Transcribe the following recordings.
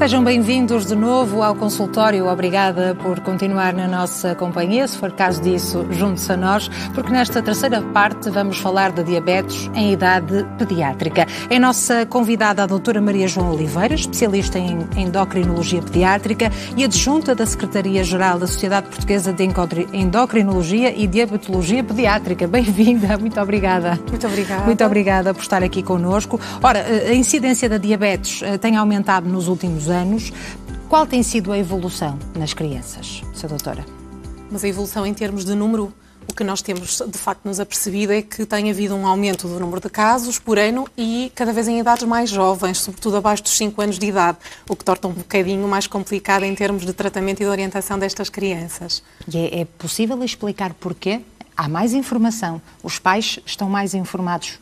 Sejam bem-vindos de novo ao consultório. Obrigada por continuar na nossa companhia. Se for caso disso, junte-se a nós, porque nesta terceira parte vamos falar de diabetes em idade pediátrica. É a nossa convidada a doutora Maria João Oliveira, especialista em endocrinologia pediátrica e adjunta da Secretaria-Geral da Sociedade Portuguesa de Endocrinologia e Diabetologia Pediátrica. Bem-vinda, muito obrigada. Muito obrigada. Muito obrigada por estar aqui connosco. Ora, a incidência da diabetes tem aumentado nos últimos anos. Qual tem sido a evolução nas crianças, Sra. Doutora? Mas a evolução em termos de número, o que nós temos de facto nos apercebido é que tem havido um aumento do número de casos por ano e cada vez em idades mais jovens, sobretudo abaixo dos 5 anos de idade, o que torna um bocadinho mais complicado em termos de tratamento e de orientação destas crianças. E é possível explicar porquê? Há mais informação, os pais estão mais informados.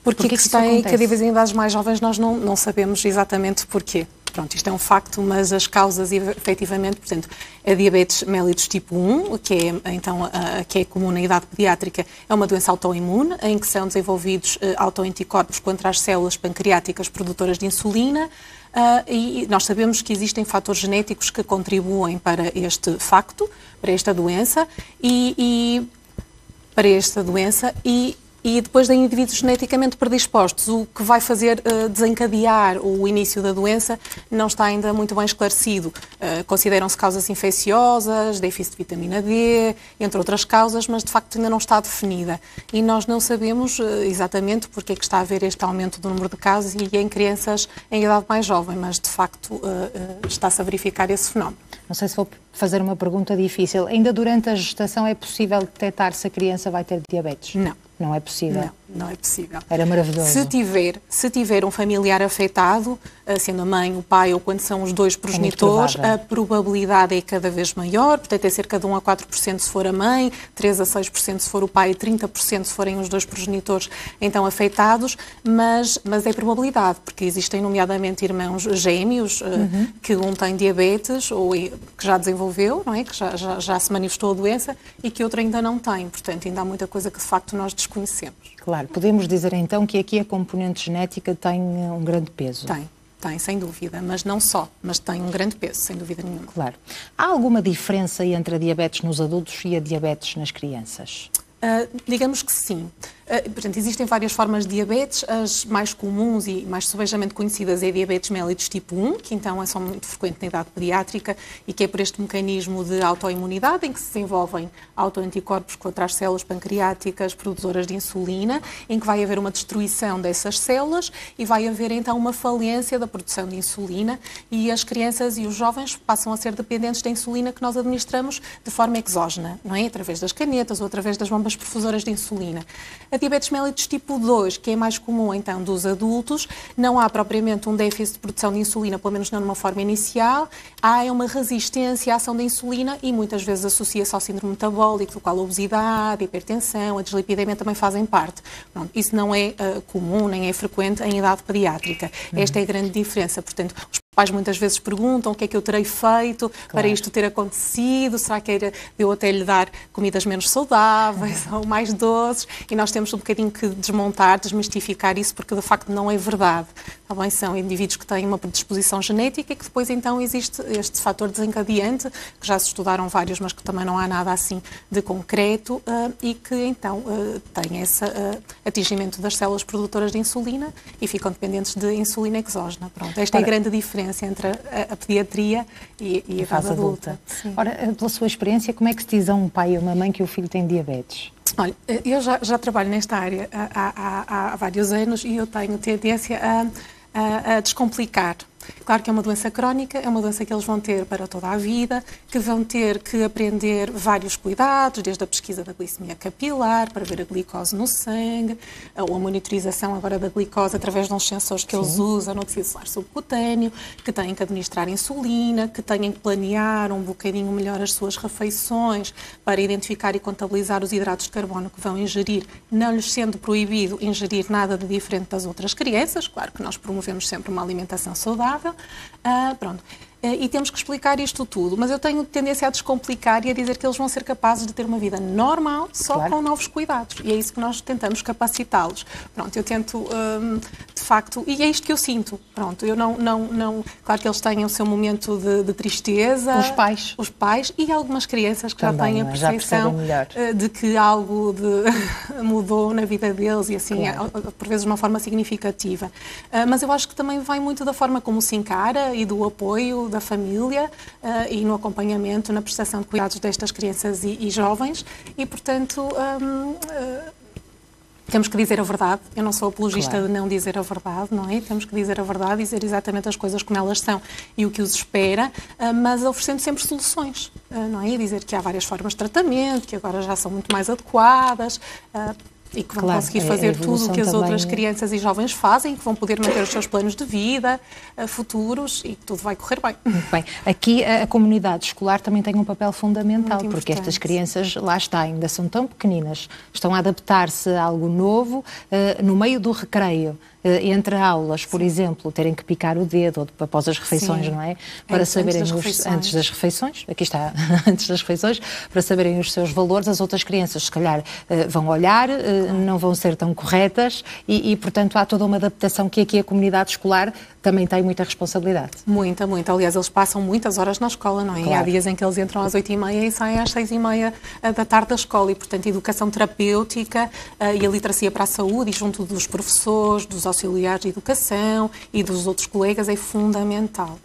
Porque que se tem cada vez em idades mais jovens nós não sabemos exatamente porquê. Pronto, isto é um facto, mas as causas, efetivamente, portanto, a diabetes mellitus tipo 1, que é comum na idade pediátrica, é uma doença autoimune, em que são desenvolvidos autoanticorpos contra as células pancreáticas produtoras de insulina, e nós sabemos que existem fatores genéticos que contribuem para este facto, para esta doença, e depois de indivíduos geneticamente predispostos, o que vai fazer desencadear o início da doença não está ainda muito bem esclarecido. Consideram-se causas infecciosas, déficit de vitamina D, entre outras causas, mas de facto ainda não está definida. E nós não sabemos exatamente porque é que está a haver este aumento do número de casos e em crianças em idade mais jovem, mas de facto está-se a verificar esse fenómeno. Não sei se vou fazer uma pergunta difícil. Ainda durante a gestação é possível detectar se a criança vai ter diabetes? Não. Não é possível? Não é possível. Era maravilhoso. Se tiver um familiar afetado, sendo a mãe, o pai ou quando são os dois progenitores, a probabilidade é cada vez maior, portanto é cerca de 1 a 4% se for a mãe, 3 a 6% se for o pai e 30% se forem os dois progenitores então afetados, mas é probabilidade, porque existem nomeadamente irmãos gêmeos, que um tem diabetes ou que já desenvolveu, não é? Que já se manifestou a doença e que outro ainda não tem, portanto ainda há muita coisa que de facto nós desconhecemos. Claro, podemos dizer então que aqui a componente genética tem um grande peso. Tem, sem dúvida, mas não só, mas tem um grande peso, sem dúvida nenhuma. Claro. Há alguma diferença entre a diabetes nos adultos e a diabetes nas crianças? Digamos que sim. Portanto, existem várias formas de diabetes, as mais comuns e mais subejamente conhecidas é a diabetes mellitus tipo 1, que então é só muito frequente na idade pediátrica e que é por este mecanismo de autoimunidade em que se desenvolvem autoanticorpos contra as células pancreáticas produtoras de insulina, em que vai haver uma destruição dessas células e vai haver então uma falência da produção de insulina e as crianças e os jovens passam a ser dependentes da insulina que nós administramos de forma exógena, não é? Através das canetas ou através das bombas perfusoras de insulina. A diabetes mellitus tipo 2, que é mais comum então dos adultos, não há propriamente um déficit de produção de insulina, pelo menos não numa forma inicial, há uma resistência à ação da insulina e muitas vezes associa-se ao síndrome metabólico, do qual a obesidade, a hipertensão, a dislipidemia também fazem parte. Pronto, isso não é comum, nem é frequente em idade pediátrica. Esta é a grande diferença. Portanto, os pais muitas vezes perguntam o que é que eu terei feito para isto ter acontecido, será que era eu até lhe dar comidas menos saudáveis ou mais doces, e nós temos um bocadinho que desmontar, desmistificar isso, porque de facto não é verdade. Também são indivíduos que têm uma predisposição genética e que depois então existe este fator desencadeante, que já se estudaram vários, mas que também não há nada assim de concreto, e que então têm esse atingimento das células produtoras de insulina e ficam dependentes de insulina exógena. Pronto, esta é a grande diferença entre a pediatria e a idade adulta. Ora, pela sua experiência, como é que se diz a um pai ou uma mãe que o filho tem diabetes? Olha, eu já trabalho nesta área há vários anos e eu tenho tendência a descomplicar. Claro que é uma doença crónica, é uma doença que eles vão ter para toda a vida, que vão ter que aprender vários cuidados, desde a pesquisa da glicemia capilar, para ver a glicose no sangue, ou a monitorização agora da glicose através de uns sensores que eles usam no tecido celular subcutâneo, que têm que administrar insulina, que têm que planear um bocadinho melhor as suas refeições para identificar e contabilizar os hidratos de carbono que vão ingerir, não lhes sendo proibido ingerir nada de diferente das outras crianças. Claro que nós promovemos sempre uma alimentação saudável. Pronto. E temos que explicar isto tudo, mas eu tenho tendência a descomplicar e a dizer que eles vão ser capazes de ter uma vida normal só com novos cuidados, e é isso que nós tentamos capacitá-los. Pronto, eu tento, de facto, e é isto que eu sinto, pronto, eu não claro que eles têm o seu momento de tristeza. Os pais e algumas crianças que também, já têm a percepção de que algo mudou na vida deles e assim, por vezes de uma forma significativa. Mas eu acho que também vai muito da forma como se encara e do apoio da família e no acompanhamento, na prestação de cuidados destas crianças e jovens e, portanto, temos que dizer a verdade. Eu não sou apologista de não dizer a verdade, não é? Temos que dizer a verdade, dizer exatamente as coisas como elas são e o que os espera, mas oferecendo sempre soluções, não é? E dizer que há várias formas de tratamento, que agora já são muito mais adequadas, e que vão conseguir fazer tudo o que as outras crianças e jovens fazem, que vão poder manter os seus planos de vida futuros e que tudo vai correr bem. Muito bem. Aqui a comunidade escolar também tem um papel fundamental, porque estas crianças, lá está, ainda são tão pequeninas, estão a adaptar-se a algo novo no meio do recreio. Entre aulas, por exemplo, terem que picar o dedo após as refeições, não é? Para saberem antes das refeições, aqui está, antes das refeições, para saberem os seus valores, as outras crianças se calhar vão olhar, não vão ser tão corretas e, portanto, há toda uma adaptação que aqui a comunidade escolar também tem muita responsabilidade. Muita. Aliás, eles passam muitas horas na escola, não é? Claro. E há dias em que eles entram às 8h30 e saem às 6h30 da tarde da escola e, portanto, a educação terapêutica e a literacia para a saúde e junto dos professores, dos auxiliares de educação e dos outros colegas é fundamental.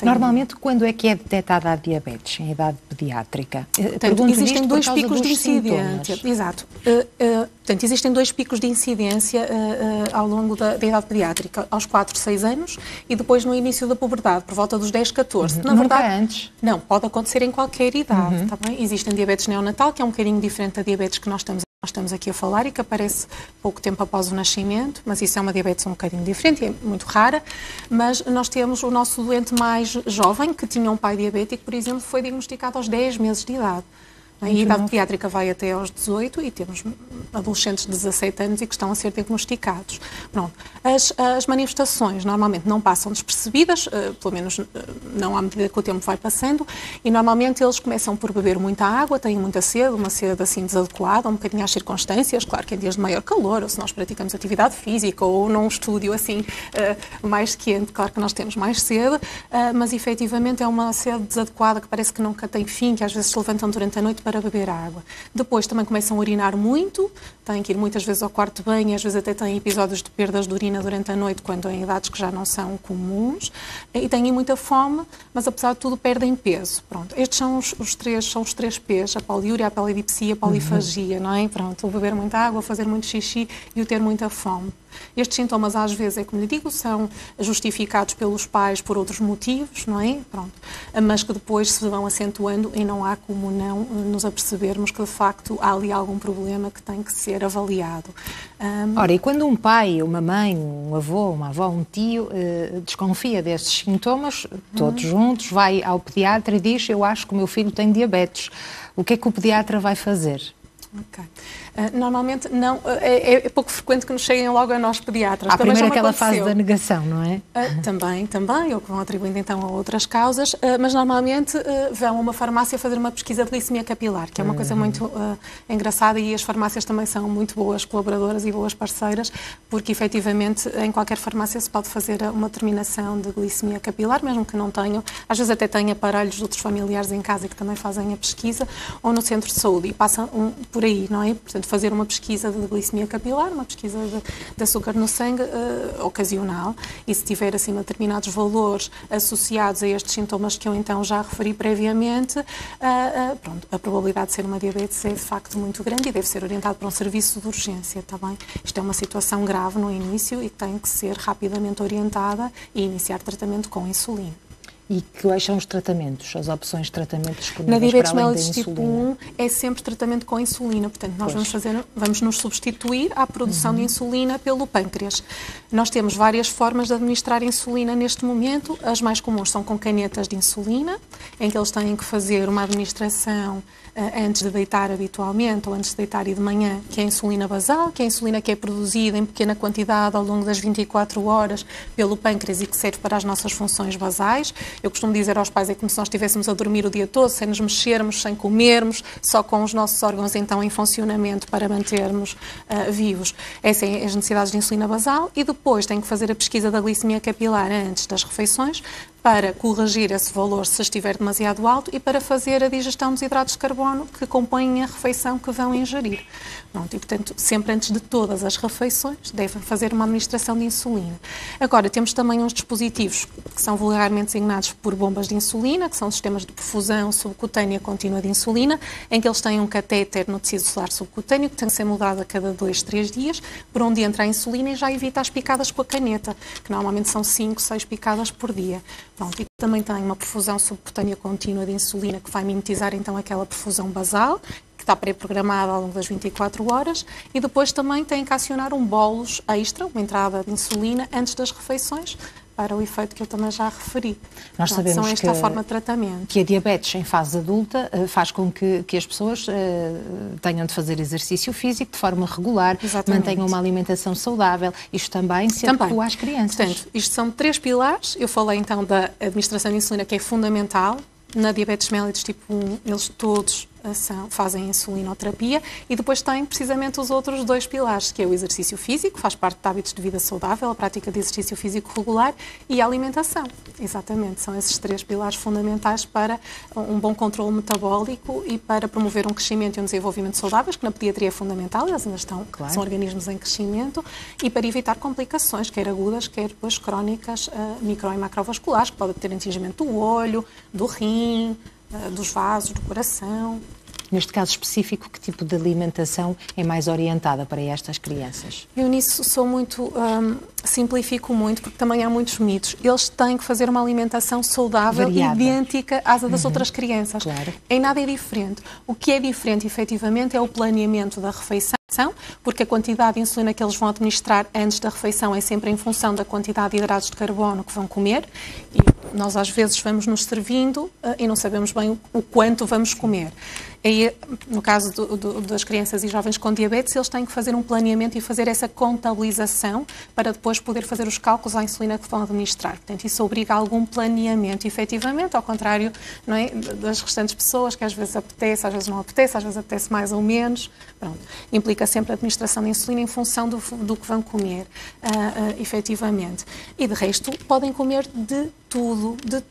Normalmente, quando é que é detectada a diabetes em idade pediátrica? Portanto, existem dois picos de incidência. Exato. Portanto, existem dois picos de incidência ao longo da idade pediátrica, aos 4, 6 anos e depois no início da puberdade, por volta dos 10, 14. Na verdade, antes? Não, pode acontecer em qualquer idade. Tá bem? Existem diabetes neonatal, que é um bocadinho diferente da diabetes que nós estamos aqui a falar e que aparece pouco tempo após o nascimento, mas isso é uma diabetes um bocadinho diferente, é muito rara, mas nós temos o nosso doente mais jovem, que tinha um pai diabético, por exemplo, foi diagnosticado aos 10 meses de idade. A idade pediátrica vai até aos 18 e temos adolescentes de 17 anos e que estão a ser diagnosticados. Pronto. As manifestações normalmente não passam despercebidas, pelo menos não à medida que o tempo vai passando, e normalmente eles começam por beber muita água, têm muita sede, uma sede assim desadequada, um bocadinho às circunstâncias, claro que em dias de maior calor, ou se nós praticamos atividade física, ou num estúdio assim mais quente, claro que nós temos mais sede, mas efetivamente é uma sede desadequada que parece que nunca tem fim, que às vezes se levantam durante a noite para beber água. Depois também começam a urinar muito, têm que ir muitas vezes ao quarto de banho e às vezes até têm episódios de perdas de urina durante a noite, quando em idades que já não são comuns, e têm muita fome, mas apesar de tudo perdem peso. Pronto. Estes são os três P's, a poliúria, a polidipsia, a polifagia, não é? Pronto, o beber muita água, fazer muito xixi e o ter muita fome. Estes sintomas, às vezes, é como lhe digo, são justificados pelos pais por outros motivos, não é? Pronto. Mas que depois se vão acentuando e não há como não nos apercebermos que, de facto, há ali algum problema que tem que ser avaliado. Ora, e quando um pai, uma mãe, um avô, uma avó, um tio desconfia destes sintomas, todos juntos, vai ao pediatra e diz: eu acho que o meu filho tem diabetes. O que é que o pediatra vai fazer? Ok. Normalmente não, é pouco frequente que nos cheguem logo a nós pediatras. Há primeiro aquela fase da negação, não é? Também, ou que vão atribuindo então a outras causas, mas normalmente vão a uma farmácia fazer uma pesquisa de glicemia capilar, que é uma coisa muito engraçada, e as farmácias também são muito boas colaboradoras e boas parceiras, porque efetivamente em qualquer farmácia se pode fazer uma determinação de glicemia capilar, mesmo que não tenham, às vezes até têm aparelhos de outros familiares em casa que também fazem a pesquisa, ou no centro de saúde, e passam por aí, não é? Portanto, fazer uma pesquisa de glicemia capilar, uma pesquisa de açúcar no sangue ocasional, e se tiver acima de determinados valores associados a estes sintomas que eu então já referi previamente, pronto, a probabilidade de ser uma diabetes é de facto muito grande e deve ser orientado para um serviço de urgência, está bem? Isto é uma situação grave no início e tem que ser rapidamente orientada e iniciar tratamento com insulina. E quais são os tratamentos, as opções de tratamento disponíveis? Na diabetes mellitus tipo 1 é sempre tratamento com insulina, portanto nós vamos nos substituir à produção de insulina pelo pâncreas. Nós temos várias formas de administrar insulina neste momento, as mais comuns são com canetas de insulina, em que eles têm que fazer uma administração antes de deitar habitualmente, ou antes de deitar e de manhã, que é a insulina basal, que é a insulina que é produzida em pequena quantidade ao longo das 24 horas pelo pâncreas e que serve para as nossas funções basais. Eu costumo dizer aos pais, é como se nós estivéssemos a dormir o dia todo, sem nos mexermos, sem comermos, só com os nossos órgãos então em funcionamento para mantermos vivos. Essas são as necessidades de insulina basal e depois tem que fazer a pesquisa da glicemia capilar antes das refeições para corrigir esse valor se estiver demasiado alto e para fazer a digestão dos hidratos de carbono que compõem a refeição que vão ingerir. Pronto, e, portanto, sempre antes de todas as refeições, devem fazer uma administração de insulina. Agora, temos também uns dispositivos que são vulgarmente designados por bombas de insulina, que são sistemas de perfusão subcutânea contínua de insulina, em que eles têm um catéter no tecido celular subcutâneo, que tem que ser mudado a cada 2, 3 dias, por onde entra a insulina e já evita as picadas com a caneta, que normalmente são 5, 6 picadas por dia. Pronto, e também tem uma perfusão subcutânea contínua de insulina, que vai mimetizar então aquela perfusão basal, que está pré-programada ao longo das 24 horas, e depois também tem que acionar um bolus extra, uma entrada de insulina, antes das refeições, para o efeito que eu também já referi. Nós sabemos são esta forma de tratamento. Que a diabetes em fase adulta faz com que as pessoas tenham de fazer exercício físico de forma regular, Exatamente. mantenham uma alimentação saudável. Isto também se adequa às crianças. Portanto, isto são 3 pilares. Eu falei então da administração de insulina, que é fundamental. Na diabetes mellitus tipo 1, eles todos fazem insulinoterapia, e depois tem precisamente os outros 2 pilares, que é o exercício físico, faz parte de hábitos de vida saudável, a prática de exercício físico regular, e a alimentação. Exatamente, são esses 3 pilares fundamentais para um bom controle metabólico e para promover um crescimento e um desenvolvimento saudáveis, que na pediatria é fundamental, eles ainda estão, são organismos em crescimento, e para evitar complicações, quer agudas, quer depois crónicas, micro e macrovasculares, que podem ter entingimento do olho, do rim, dos vasos, do coração. Neste caso específico, que tipo de alimentação é mais orientada para estas crianças? Eu nisso sou muito, simplifico muito, porque também há muitos mitos. Eles têm que fazer uma alimentação saudável, variada, idêntica às das outras crianças. Claro. Em nada é diferente. O que é diferente, efetivamente, é o planeamento da refeição, porque a quantidade de insulina que eles vão administrar antes da refeição é sempre em função da quantidade de hidratos de carbono que vão comer, e nós às vezes vamos nos servindo e não sabemos bem o quanto vamos comer. E, no caso das crianças e jovens com diabetes, eles têm que fazer um planeamento e fazer essa contabilização para depois poder fazer os cálculos à insulina que vão administrar. Portanto, isso obriga a algum planeamento, efetivamente, ao contrário, não é, das restantes pessoas, que às vezes apetece, às vezes não apetece, às vezes apetece mais ou menos. Pronto. Implica sempre a administração de insulina em função do que vão comer, efetivamente. E, de resto, podem comer de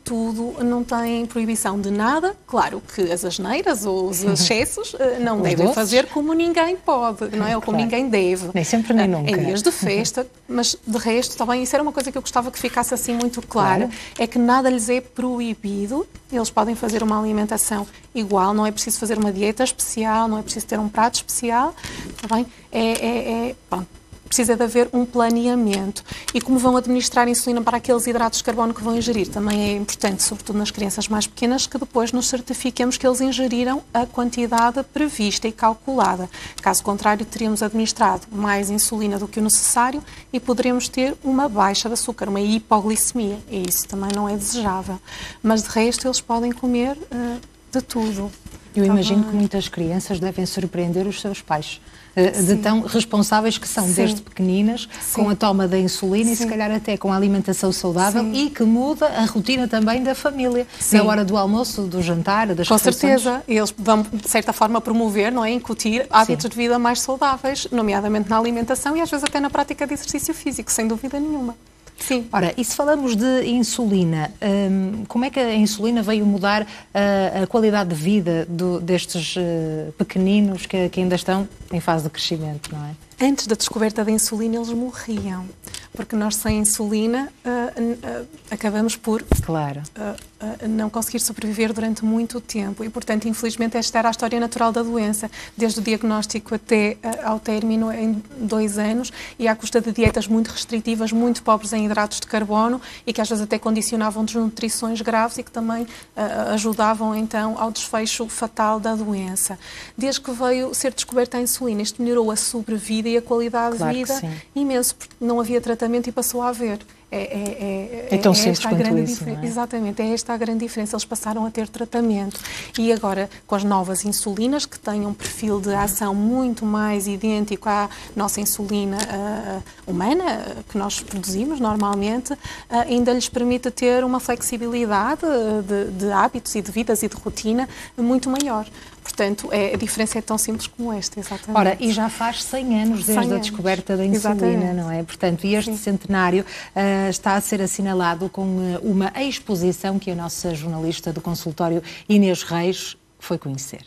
tudo, não têm proibição de nada. Claro que as asneiras ou os excessos não devem doces fazer como ninguém pode, não é? Ou como ninguém deve. Nem sempre, nem nunca. Em dias de festa, mas de resto, também, isso era uma coisa que eu gostava que ficasse assim muito clara, é que nada lhes é proibido, eles podem fazer uma alimentação igual, não é preciso fazer uma dieta especial, não é preciso ter um prato especial, está bem? Pronto. Precisa de haver um planeamento. E como vão administrar insulina para aqueles hidratos de carbono que vão ingerir, também é importante, sobretudo nas crianças mais pequenas, que depois nos certifiquemos que eles ingeriram a quantidade prevista e calculada. Caso contrário, teríamos administrado mais insulina do que o necessário e poderíamos ter uma baixa de açúcar, uma hipoglicemia. E isso também não é desejável. Mas, de resto, eles podem comer de tudo. Eu imagino que muitas crianças devem surpreender os seus pais, de tão responsáveis que são, desde pequeninas, com a toma da insulina e se calhar até com a alimentação saudável e que muda a rotina também da família, na hora do almoço, do jantar, das refeições. Com certeza. Eles vão, de certa forma, promover, não é? Incutir hábitos de vida mais saudáveis, nomeadamente na alimentação e às vezes até na prática de exercício físico, sem dúvida nenhuma. Sim. Ora, e se falamos de insulina, como é que a insulina veio mudar a qualidade de vida destes pequeninos que ainda estão em fase de crescimento, não é? Antes da descoberta da insulina, eles morriam, porque nós sem insulina acabamos por não conseguir sobreviver durante muito tempo e, portanto, infelizmente, esta era a história natural da doença, desde o diagnóstico até ao término em 2 anos e à custa de dietas muito restritivas, muito pobres em hidratos de carbono e que às vezes até condicionavam desnutrições graves e que também ajudavam, então, ao desfecho fatal da doença. Desde que veio ser descoberta a insulina, isto melhorou a sobrevida e a qualidade de vida imenso, porque não havia tratamento e passou a haver. É tão simples quanto isso, não é? Exatamente, é esta a grande diferença. Eles passaram a ter tratamento. E agora, com as novas insulinas, que têm um perfil de ação muito mais idêntico à nossa insulina humana, que nós produzimos normalmente, ainda lhes permite ter uma flexibilidade de hábitos e de vidas e de rotina muito maior. Portanto, a diferença é tão simples como esta, exatamente. Ora, e já faz 100 anos desde a descoberta da insulina, exatamente, não é? Portanto, e este centenário está a ser assinalado com uma exposição que a nossa jornalista do consultório Inês Reis foi conhecer.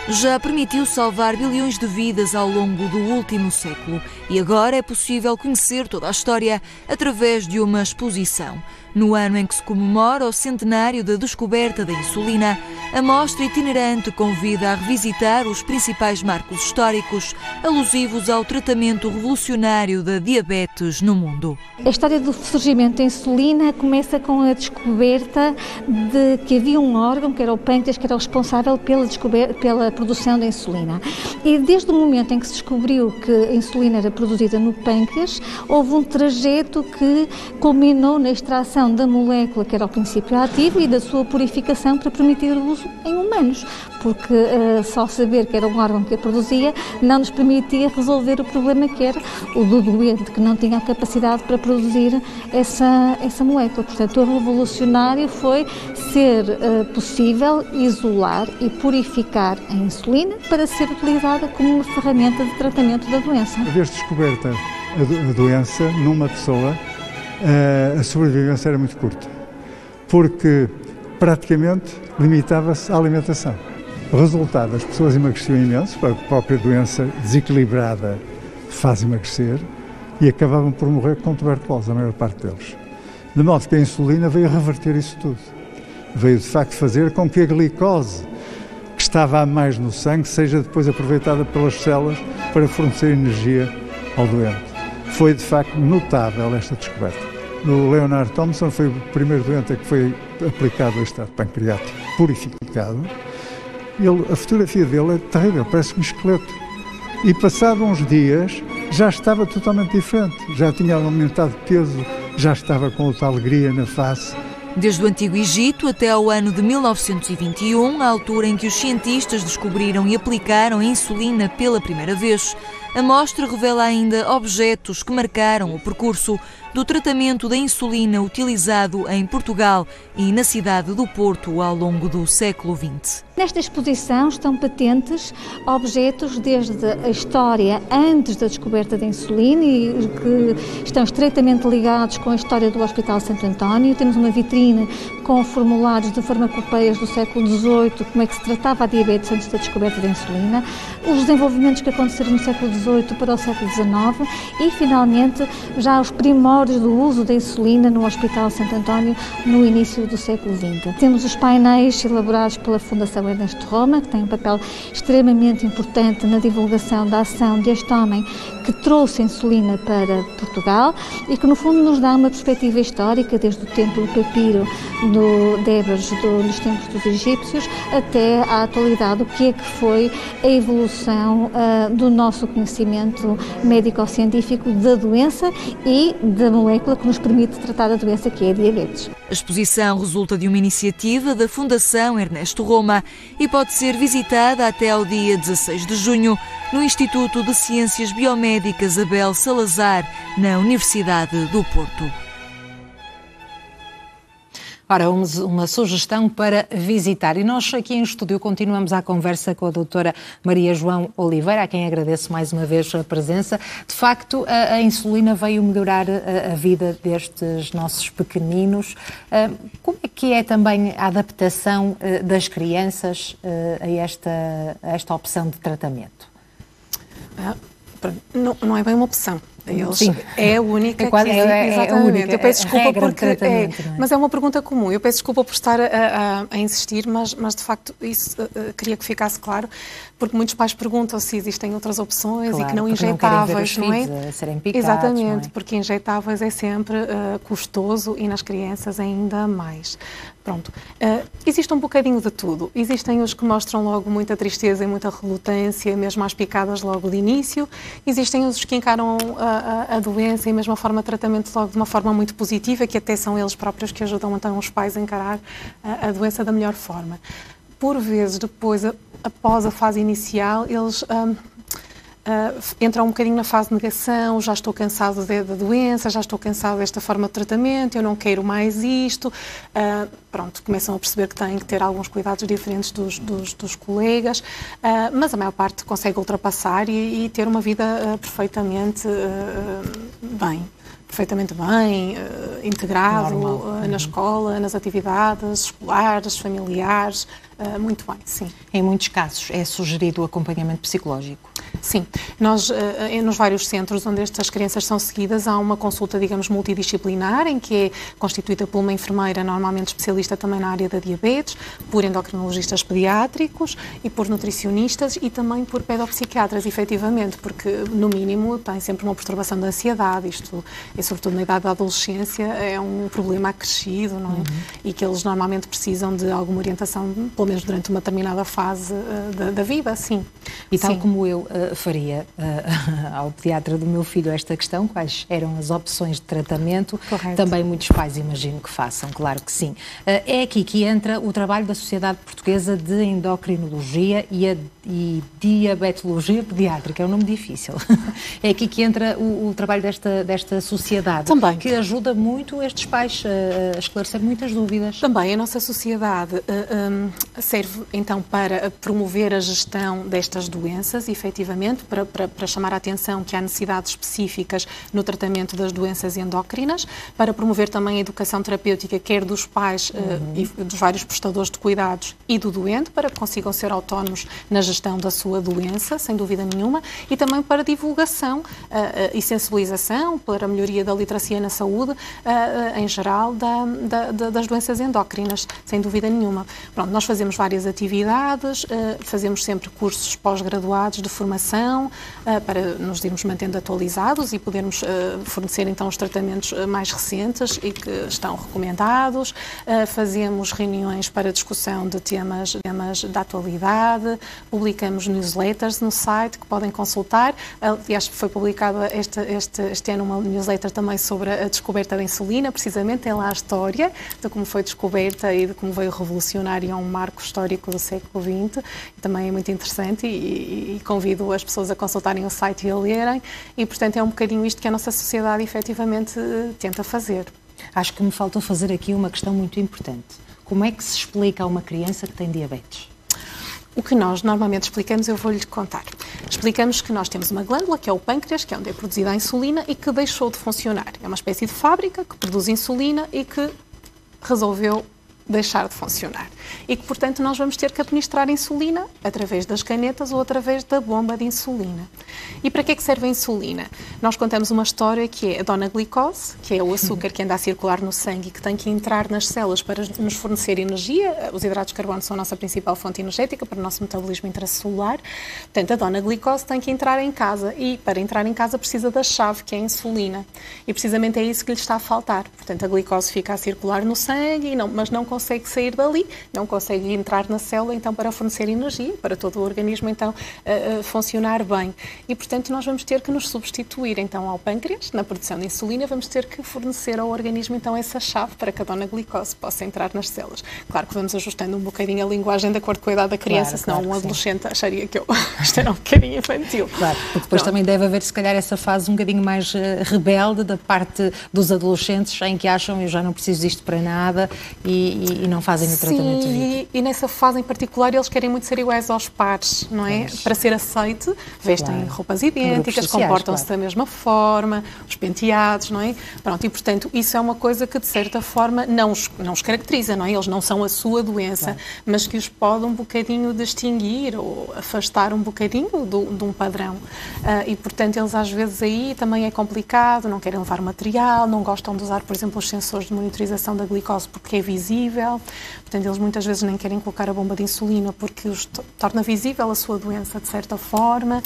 Já permitiu salvar bilhões de vidas ao longo do último século e agora é possível conhecer toda a história através de uma exposição. No ano em que se comemora o centenário da descoberta da insulina, a mostra itinerante convida a revisitar os principais marcos históricos alusivos ao tratamento revolucionário da diabetes no mundo. A história do surgimento da insulina começa com a descoberta de que havia um órgão, que era o pâncreas, que era o responsável pela produção da insulina. E desde o momento em que se descobriu que a insulina era produzida no pâncreas, houve um trajeto que culminou na extração da molécula que era o princípio ativo e da sua purificação para permitir o uso em humanos, porque só saber que era um órgão que a produzia não nos permitia resolver o problema que era o do doente, que não tinha a capacidade para produzir essa molécula. Portanto, o revolucionário foi ser possível isolar e purificar a insulina para ser utilizada como uma ferramenta de tratamento da doença. Uma vez descoberta a doença numa pessoa, a sobrevivência era muito curta, porque praticamente limitava-se à alimentação. O resultado, as pessoas emagreciam imenso, a própria doença desequilibrada faz emagrecer e acabavam por morrer com tuberculose, a maior parte deles. De modo que a insulina veio reverter isso tudo. Veio de facto fazer com que a glicose que estava a mais no sangue seja depois aproveitada pelas células para fornecer energia ao doente. Foi de facto notável esta descoberta. O Leonard Thompson foi o primeiro doente a que foi aplicado o extrato pancreático purificado. A fotografia dele é terrível, parece um esqueleto. E passado uns dias já estava totalmente diferente, já tinha aumentado de peso, já estava com outra alegria na face. Desde o Antigo Egito até ao ano de 1921, a altura em que os cientistas descobriram e aplicaram a insulina pela primeira vez, a mostra revela ainda objetos que marcaram o percurso do tratamento da insulina utilizado em Portugal e na cidade do Porto ao longo do século XX. Nesta exposição estão patentes objetos desde a história antes da descoberta da insulina e que estão estreitamente ligados com a história do Hospital Santo António. Temos uma vitrine com formulários de farmacopeias do século XVIII, como é que se tratava a diabetes antes da descoberta da insulina, os desenvolvimentos que aconteceram no século XVIII para o século XIX e, finalmente, já os primórdios do uso da insulina no Hospital Santo António no início do século XX. Temos os painéis elaborados pela Fundação Ernesto Roma, que tem um papel extremamente importante na divulgação da ação deste homem que trouxe a insulina para Portugal e que, no fundo, nos dá uma perspectiva histórica, desde o tempo do papiro do Débers, nos tempos dos egípcios, até à atualidade, o que é que foi a evolução do nosso conhecimento médico-científico da doença e da molécula que nos permite tratar a doença que é a diabetes. A exposição resulta de uma iniciativa da Fundação Ernesto Roma e pode ser visitada até ao dia 16 de junho no Instituto de Ciências Biomédicas Abel Salazar, na Universidade do Porto. Ora, uma sugestão para visitar. E nós aqui em estúdio continuamos a conversa com a doutora Maria João Oliveira, a quem agradeço mais uma vez a presença. De facto, a insulina veio melhorar a vida destes nossos pequeninos. Como é que é também a adaptação das crianças a esta opção de tratamento? Não é bem uma opção. Sim. É a única que exatamente. Eu peço desculpa porque mas é uma pergunta comum. Eu peço desculpa por estar a insistir, mas de facto isso queria que ficasse claro, porque muitos pais perguntam se existem outras opções e que não injetáveis, não é? Serem picados, exatamente, não é? porque injetáveis é sempre custoso e nas crianças ainda mais. Pronto. Existe um bocadinho de tudo. Existem os que mostram logo muita tristeza e muita relutância, mesmo às picadas logo de início. Existem os que encaram a doença e mesmo a forma de tratamento logo de uma forma muito positiva, que até são eles próprios que ajudam então os pais a encarar a doença da melhor forma. Por vezes, depois, após a fase inicial, eles entram um bocadinho na fase de negação, já estou cansado da doença, já estou cansado desta forma de tratamento, eu não quero mais isto. Pronto, começam a perceber que têm que ter alguns cuidados diferentes dos colegas, mas a maior parte consegue ultrapassar e ter uma vida perfeitamente bem, integrado na escola, nas atividades escolares, familiares, muito bem, sim. Em muitos casos é sugerido o acompanhamento psicológico? Sim. Nós, nos vários centros onde estas crianças são seguidas, há uma consulta, digamos, multidisciplinar, em que é constituída por uma enfermeira, normalmente especialista também na área da diabetes, por endocrinologistas pediátricos e por nutricionistas e também por pedopsiquiatras, efetivamente, porque, no mínimo, tem sempre uma perturbação da ansiedade. Isto, e sobretudo na idade da adolescência, é um problema acrescido, não é? E que eles normalmente precisam de alguma orientação, pelo menos durante uma determinada fase da vida, sim. E tal como eu faria ao pediatra do meu filho esta questão, quais eram as opções de tratamento, correto. Também muitos pais imagino que façam, claro que sim. É aqui que entra o trabalho da Sociedade Portuguesa de Endocrinologia e Diabetologia Pediátrica, é um nome difícil. É aqui que entra o trabalho desta sociedade, também, que ajuda muito estes pais a esclarecer muitas dúvidas. Também a nossa sociedade serve então para promover a gestão destas doenças, efetivamente, para chamar a atenção que há necessidades específicas no tratamento das doenças endócrinas, para promover também a educação terapêutica, quer dos pais e dos vários prestadores de cuidados e do doente, para que consigam ser autónomos na gestão da sua doença, sem dúvida nenhuma, e também para divulgação e sensibilização, para a melhoria da literacia na saúde, em geral, das doenças endócrinas, sem dúvida nenhuma. Pronto, nós fazemos várias atividades, fazemos sempre cursos pós-graduados de formação, para nos irmos mantendo atualizados e podermos fornecer então os tratamentos mais recentes e que estão recomendados. Fazemos reuniões para discussão de temas da atualidade, publicamos newsletters no site que podem consultar. Aliás, foi publicada este ano uma newsletter também sobre a descoberta da insulina, precisamente tem lá a história de como foi descoberta e de como veio revolucionar e é um marco histórico do século XX. Também é muito interessante e convido as pessoas a consultarem o site e a lerem e, portanto, é um bocadinho isto que a nossa sociedade efetivamente tenta fazer. Acho que me faltou fazer aqui uma questão muito importante. Como é que se explica a uma criança que tem diabetes? O que nós normalmente explicamos, eu vou-lhe contar. Explicamos que nós temos uma glândula, que é o pâncreas, que é onde é produzida a insulina e que deixou de funcionar. É uma espécie de fábrica que produz insulina e que resolveu deixar de funcionar. E que, portanto, nós vamos ter que administrar insulina através das canetas ou através da bomba de insulina. E para que é que serve a insulina? Nós contamos uma história que é a dona glicose, que é o açúcar que anda a circular no sangue e que tem que entrar nas células para nos fornecer energia. Os hidratos de carbono são a nossa principal fonte energética para o nosso metabolismo intracelular. Portanto, a dona glicose tem que entrar em casa e, para entrar em casa, precisa da chave, que é a insulina. E, precisamente, é isso que lhe está a faltar. Portanto, a glicose fica a circular no sangue, mas não consegue sair dali, não consegue entrar na célula, então, para fornecer energia, para todo o organismo, então, funcionar bem. E, portanto, nós vamos ter que nos substituir, então, ao pâncreas, na produção de insulina, vamos ter que fornecer ao organismo, então, essa chave para que a dona glicose possa entrar nas células. Claro que vamos ajustando um bocadinho a linguagem de acordo com a idade da criança, senão um adolescente acharia que isto era um bocadinho infantil. Claro, porque depois também deve haver, se calhar, essa fase um bocadinho mais rebelde da parte dos adolescentes, em que acham, eu já não preciso disto para nada, e e não fazem o tratamento de vida. E nessa fase em particular eles querem muito ser iguais aos pares, não é? Para ser aceite, vestem roupas idênticas, comportam-se da mesma forma, os penteados, não é? Pronto, e portanto isso é uma coisa que de certa forma não os caracteriza, não é? Eles não são a sua doença, mas que os pode um bocadinho distinguir ou afastar um bocadinho de um padrão. E portanto eles às vezes aí também é complicado, não querem levar material, não gostam de usar, por exemplo, os sensores de monitorização da glicose porque é visível. Portanto, eles muitas vezes nem querem colocar a bomba de insulina porque os torna visível a sua doença de certa forma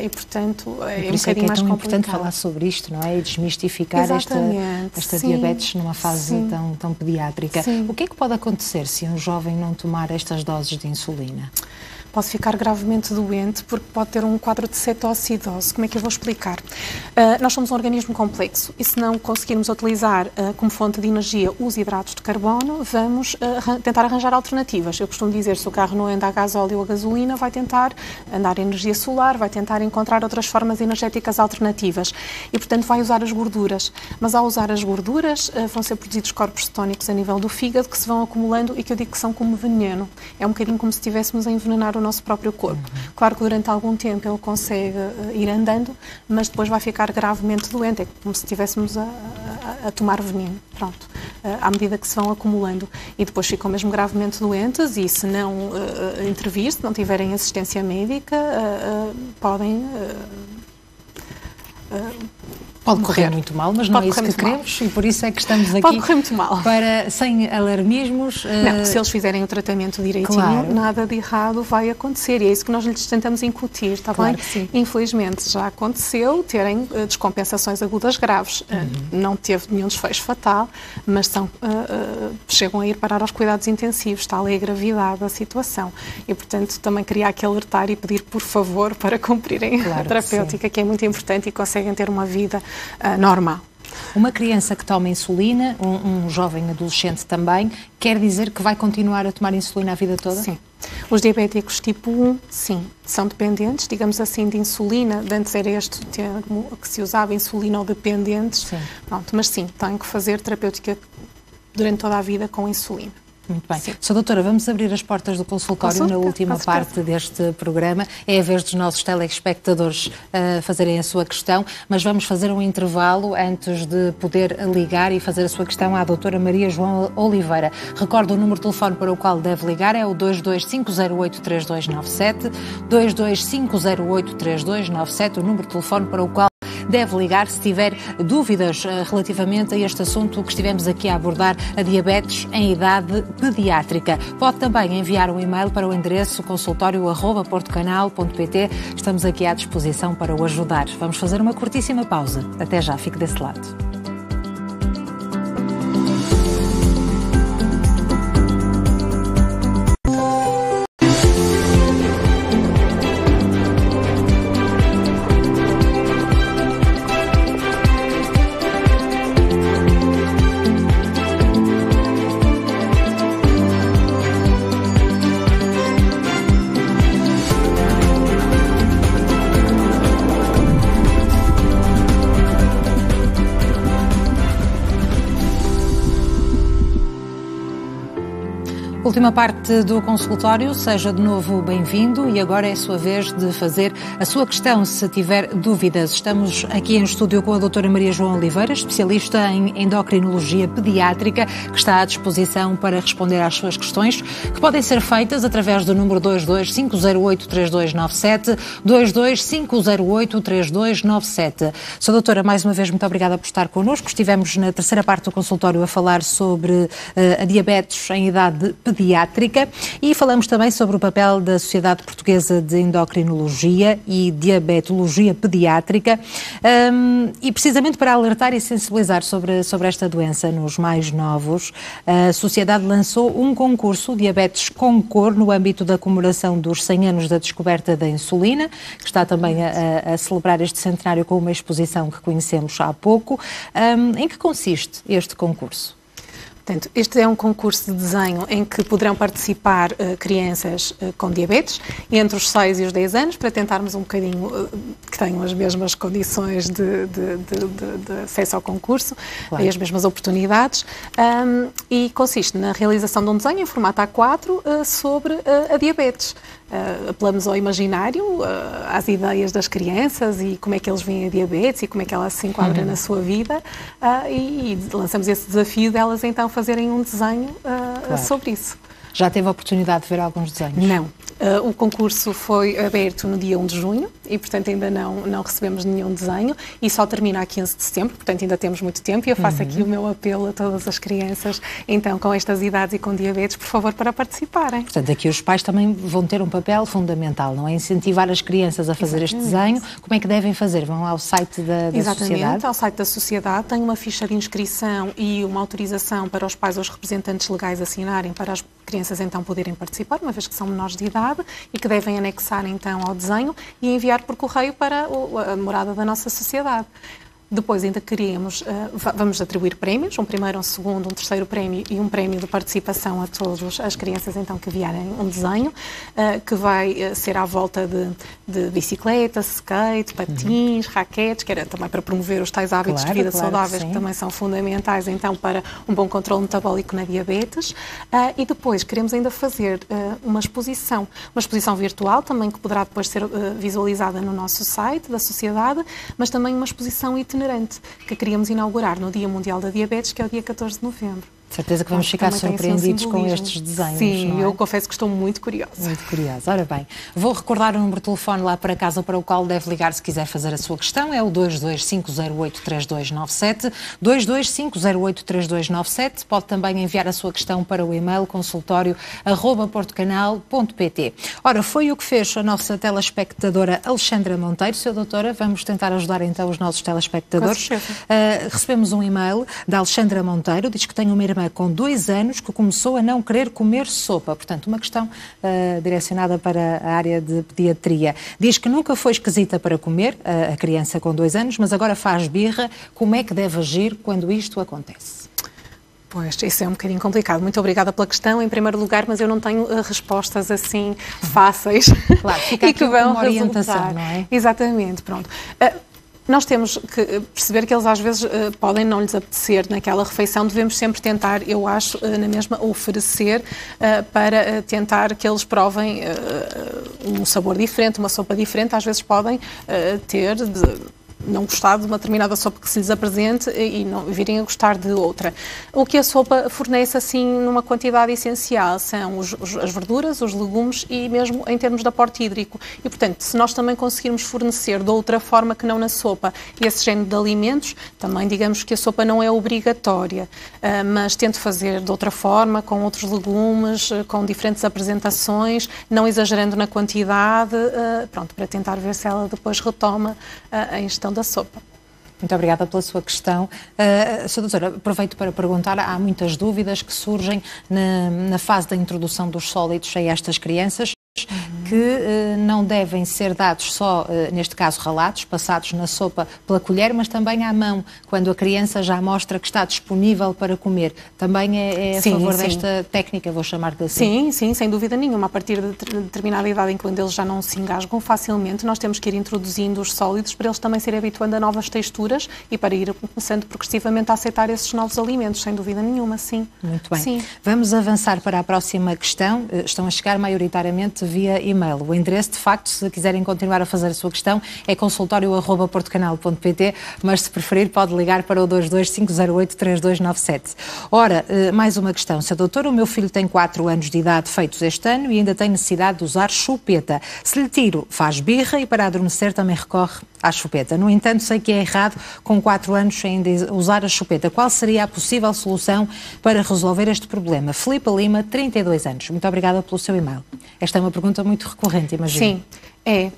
e, portanto, é um bocadinho mais complicado. É importante falar sobre isto, não é? E desmistificar esta diabetes numa fase tão pediátrica. Sim. O que é que pode acontecer se um jovem não tomar estas doses de insulina? Pode ficar gravemente doente porque pode ter um quadro de cetoacidose. Como é que eu vou explicar? Nós somos um organismo complexo e se não conseguirmos utilizar como fonte de energia os hidratos de carbono, vamos tentar arranjar alternativas. Eu costumo dizer, se o carro não anda a gasóleo ou a gasolina, vai tentar andar a energia solar, vai tentar encontrar outras formas energéticas alternativas e, portanto, vai usar as gorduras. Mas ao usar as gorduras, vão ser produzidos corpos cetónicos a nível do fígado que se vão acumulando e que eu digo que são como veneno. É um bocadinho como se estivéssemos a envenenar o nosso próprio corpo. Claro que durante algum tempo ele consegue ir andando, mas depois vai ficar gravemente doente. É como se estivéssemos a tomar veneno. Pronto. À medida que se vão acumulando. E depois ficam mesmo gravemente doentes e se não intervir, se não tiverem assistência médica, podem... Pode correr muito mal, mas não é isso que queremos e por isso é que estamos aqui. Pode correr muito mal. Sem alarmismos. Não, se eles fizerem o tratamento direitinho, nada de errado vai acontecer. E é isso que nós lhes tentamos incutir, está bem? Sim. Infelizmente já aconteceu terem descompensações agudas graves. Não teve nenhum desfecho fatal, mas chegam a ir parar aos cuidados intensivos. Tal é a gravidade da situação. E, portanto, também queria aqui alertar e pedir, por favor, para cumprirem a terapêutica, que é muito importante e conseguem ter uma vida normal. Uma criança que toma insulina, um jovem adolescente também, quer dizer que vai continuar a tomar insulina a vida toda? Sim. Os diabéticos tipo 1, sim, são dependentes, digamos assim, de insulina. De antes era este termo que se usava, insulino-dependentes. Pronto, mas sim, têm que fazer terapêutica durante toda a vida com insulina. Muito bem. Sra. Doutora, vamos abrir as portas do consultório na última parte deste programa. É a vez dos nossos telespectadores fazerem a sua questão, mas vamos fazer um intervalo antes de poder ligar e fazer a sua questão à doutora Maria João Oliveira. Recordo o número de telefone para o qual deve ligar, é o 225083297, 225083297, o número de telefone para o qual deve ligar se tiver dúvidas relativamente a este assunto que estivemos aqui a abordar, a diabetes em idade pediátrica. Pode também enviar um e-mail para o endereço consultorio@portocanal.pt. Estamos aqui à disposição para o ajudar. Vamos fazer uma curtíssima pausa. Até já, fique desse lado. Última parte do consultório, seja de novo bem-vindo e agora é a sua vez de fazer a sua questão se tiver dúvidas. Estamos aqui em estúdio com a doutora Maria João Oliveira, especialista em endocrinologia pediátrica, que está à disposição para responder às suas questões, que podem ser feitas através do número 225083297, 225083297. Sra. Doutora, mais uma vez, muito obrigada por estar connosco. Estivemos na terceira parte do consultório a falar sobre a diabetes em idade pediátrica e falamos também sobre o papel da Sociedade Portuguesa de Endocrinologia e Diabetologia Pediátrica e precisamente para alertar e sensibilizar sobre esta doença nos mais novos, a Sociedade lançou um concurso, Diabetes com Cor, no âmbito da comemoração dos 100 anos da descoberta da insulina, que está também a celebrar este centenário com uma exposição que conhecemos há pouco. Em que consiste este concurso? Portanto, este é um concurso de desenho em que poderão participar crianças com diabetes entre os 6 e os 10 anos, para tentarmos um bocadinho que tenham as mesmas condições de acesso ao concurso, claro, e as mesmas oportunidades, e consiste na realização de um desenho em formato A4 sobre a diabetes. Apelamos ao imaginário, às ideias das crianças e como é que eles veem a diabetes e como é que ela se enquadra na sua vida, e lançamos esse desafio delas então fazerem um desenho claro, sobre isso. Já teve a oportunidade de ver alguns desenhos? Não. O concurso foi aberto no dia 1 de junho e, portanto, ainda não recebemos nenhum desenho e só termina a 15 de setembro, portanto, ainda temos muito tempo e eu faço aqui o meu apelo a todas as crianças, então, com estas idades e com diabetes, por favor, para participarem. Portanto, aqui os pais também vão ter um papel fundamental, não é? Incentivar as crianças a fazer este desenho. Como é que devem fazer? Vão ao site da Sociedade? Exatamente, ao site da Sociedade. Tem uma ficha de inscrição e uma autorização para os pais ou os representantes legais assinarem para as crianças, então, poderem participar, uma vez que são menores de idade, e que devem anexar então ao desenho e enviar por correio para a morada da nossa sociedade. Depois ainda queríamos, vamos atribuir prémios, um primeiro, um segundo, um terceiro prémio e um prémio de participação a todas as crianças então que enviarem um desenho, que vai ser à volta de bicicleta, skate, patins, raquetes, que era também para promover os tais hábitos de vida saudáveis, que também são fundamentais então para um bom controle metabólico na diabetes. E depois queremos ainda fazer uma exposição virtual também, que poderá depois ser visualizada no nosso site da Sociedade, mas também uma exposição itinerante que queríamos inaugurar no Dia Mundial da Diabetes, que é o dia 14 de novembro. De certeza que vamos ficar surpreendidos com estes desenhos. Sim, não é? Eu confesso que estou muito curiosa. Muito curiosa. Ora bem, vou recordar o número de telefone lá para casa para o qual deve ligar se quiser fazer a sua questão. É o 225083297, 225083297. Pode também enviar a sua questão para o e-mail consultório@portocanal.pt. Ora, foi o que fez a nossa telespectadora Alexandra Monteiro. Sra. Doutora, vamos tentar ajudar então os nossos telespectadores. Recebemos um e-mail da Alexandra Monteiro, diz que tem uma irmã com 2 anos que começou a não querer comer sopa. Portanto, uma questão direcionada para a área de pediatria. Diz que nunca foi esquisita para comer, a criança com 2 anos, mas agora faz birra. Como é que deve agir quando isto acontece? Pois, isso é um bocadinho complicado. Muito obrigada pela questão, em primeiro lugar, mas eu não tenho respostas assim fáceis. Claro, fica aqui uma orientação, não é? Exatamente, pronto. Nós temos que perceber que eles às vezes podem não lhes apetecer naquela refeição. Devemos sempre tentar, eu acho, na mesma, oferecer para tentar que eles provem um sabor diferente, uma sopa diferente. Às vezes podem não gostar de uma determinada sopa que se lhes apresente e não virem a gostar de outra. O que a sopa fornece, assim, numa quantidade essencial, são as verduras, os legumes e mesmo em termos de aporte hídrico. E, portanto, se nós também conseguirmos fornecer de outra forma que não na sopa esse género de alimentos, também digamos que a sopa não é obrigatória, mas tento fazer de outra forma, com outros legumes, com diferentes apresentações, não exagerando na quantidade, pronto, para tentar ver se ela depois retoma a ingestão da sopa. Muito obrigada pela sua questão. Sra. Doutora, aproveito para perguntar, há muitas dúvidas que surgem na fase da introdução dos sólidos a estas crianças, que não devem ser dados só, neste caso, ralados, passados na sopa pela colher, mas também à mão, quando a criança já mostra que está disponível para comer. Também é a favor desta técnica, vou chamar-lhe assim? Sim, sem dúvida nenhuma. A partir de determinada idade, em que eles já não se engasgam facilmente, nós temos que ir introduzindo os sólidos para eles também se irem habituando a novas texturas e para ir começando progressivamente a aceitar esses novos alimentos, sem dúvida nenhuma, sim. Muito bem. Sim. Vamos avançar para a próxima questão. Estão a chegar maioritariamente via e-mail. O endereço, de facto, se quiserem continuar a fazer a sua questão, é consultório@portocanal.pt, mas se preferir pode ligar para o 225083297. Ora, mais uma questão. Sra. Doutora, o meu filho tem 4 anos de idade feitos este ano e ainda tem necessidade de usar chupeta. Se lhe tiro, faz birra e para adormecer também recorre à chupeta. No entanto, sei que é errado com 4 anos ainda usar a chupeta. Qual seria a possível solução para resolver este problema? Filipe Lima, 32 anos. Muito obrigada pelo seu e-mail. Esta é uma pergunta muito recorrente, imagino. Sim, é.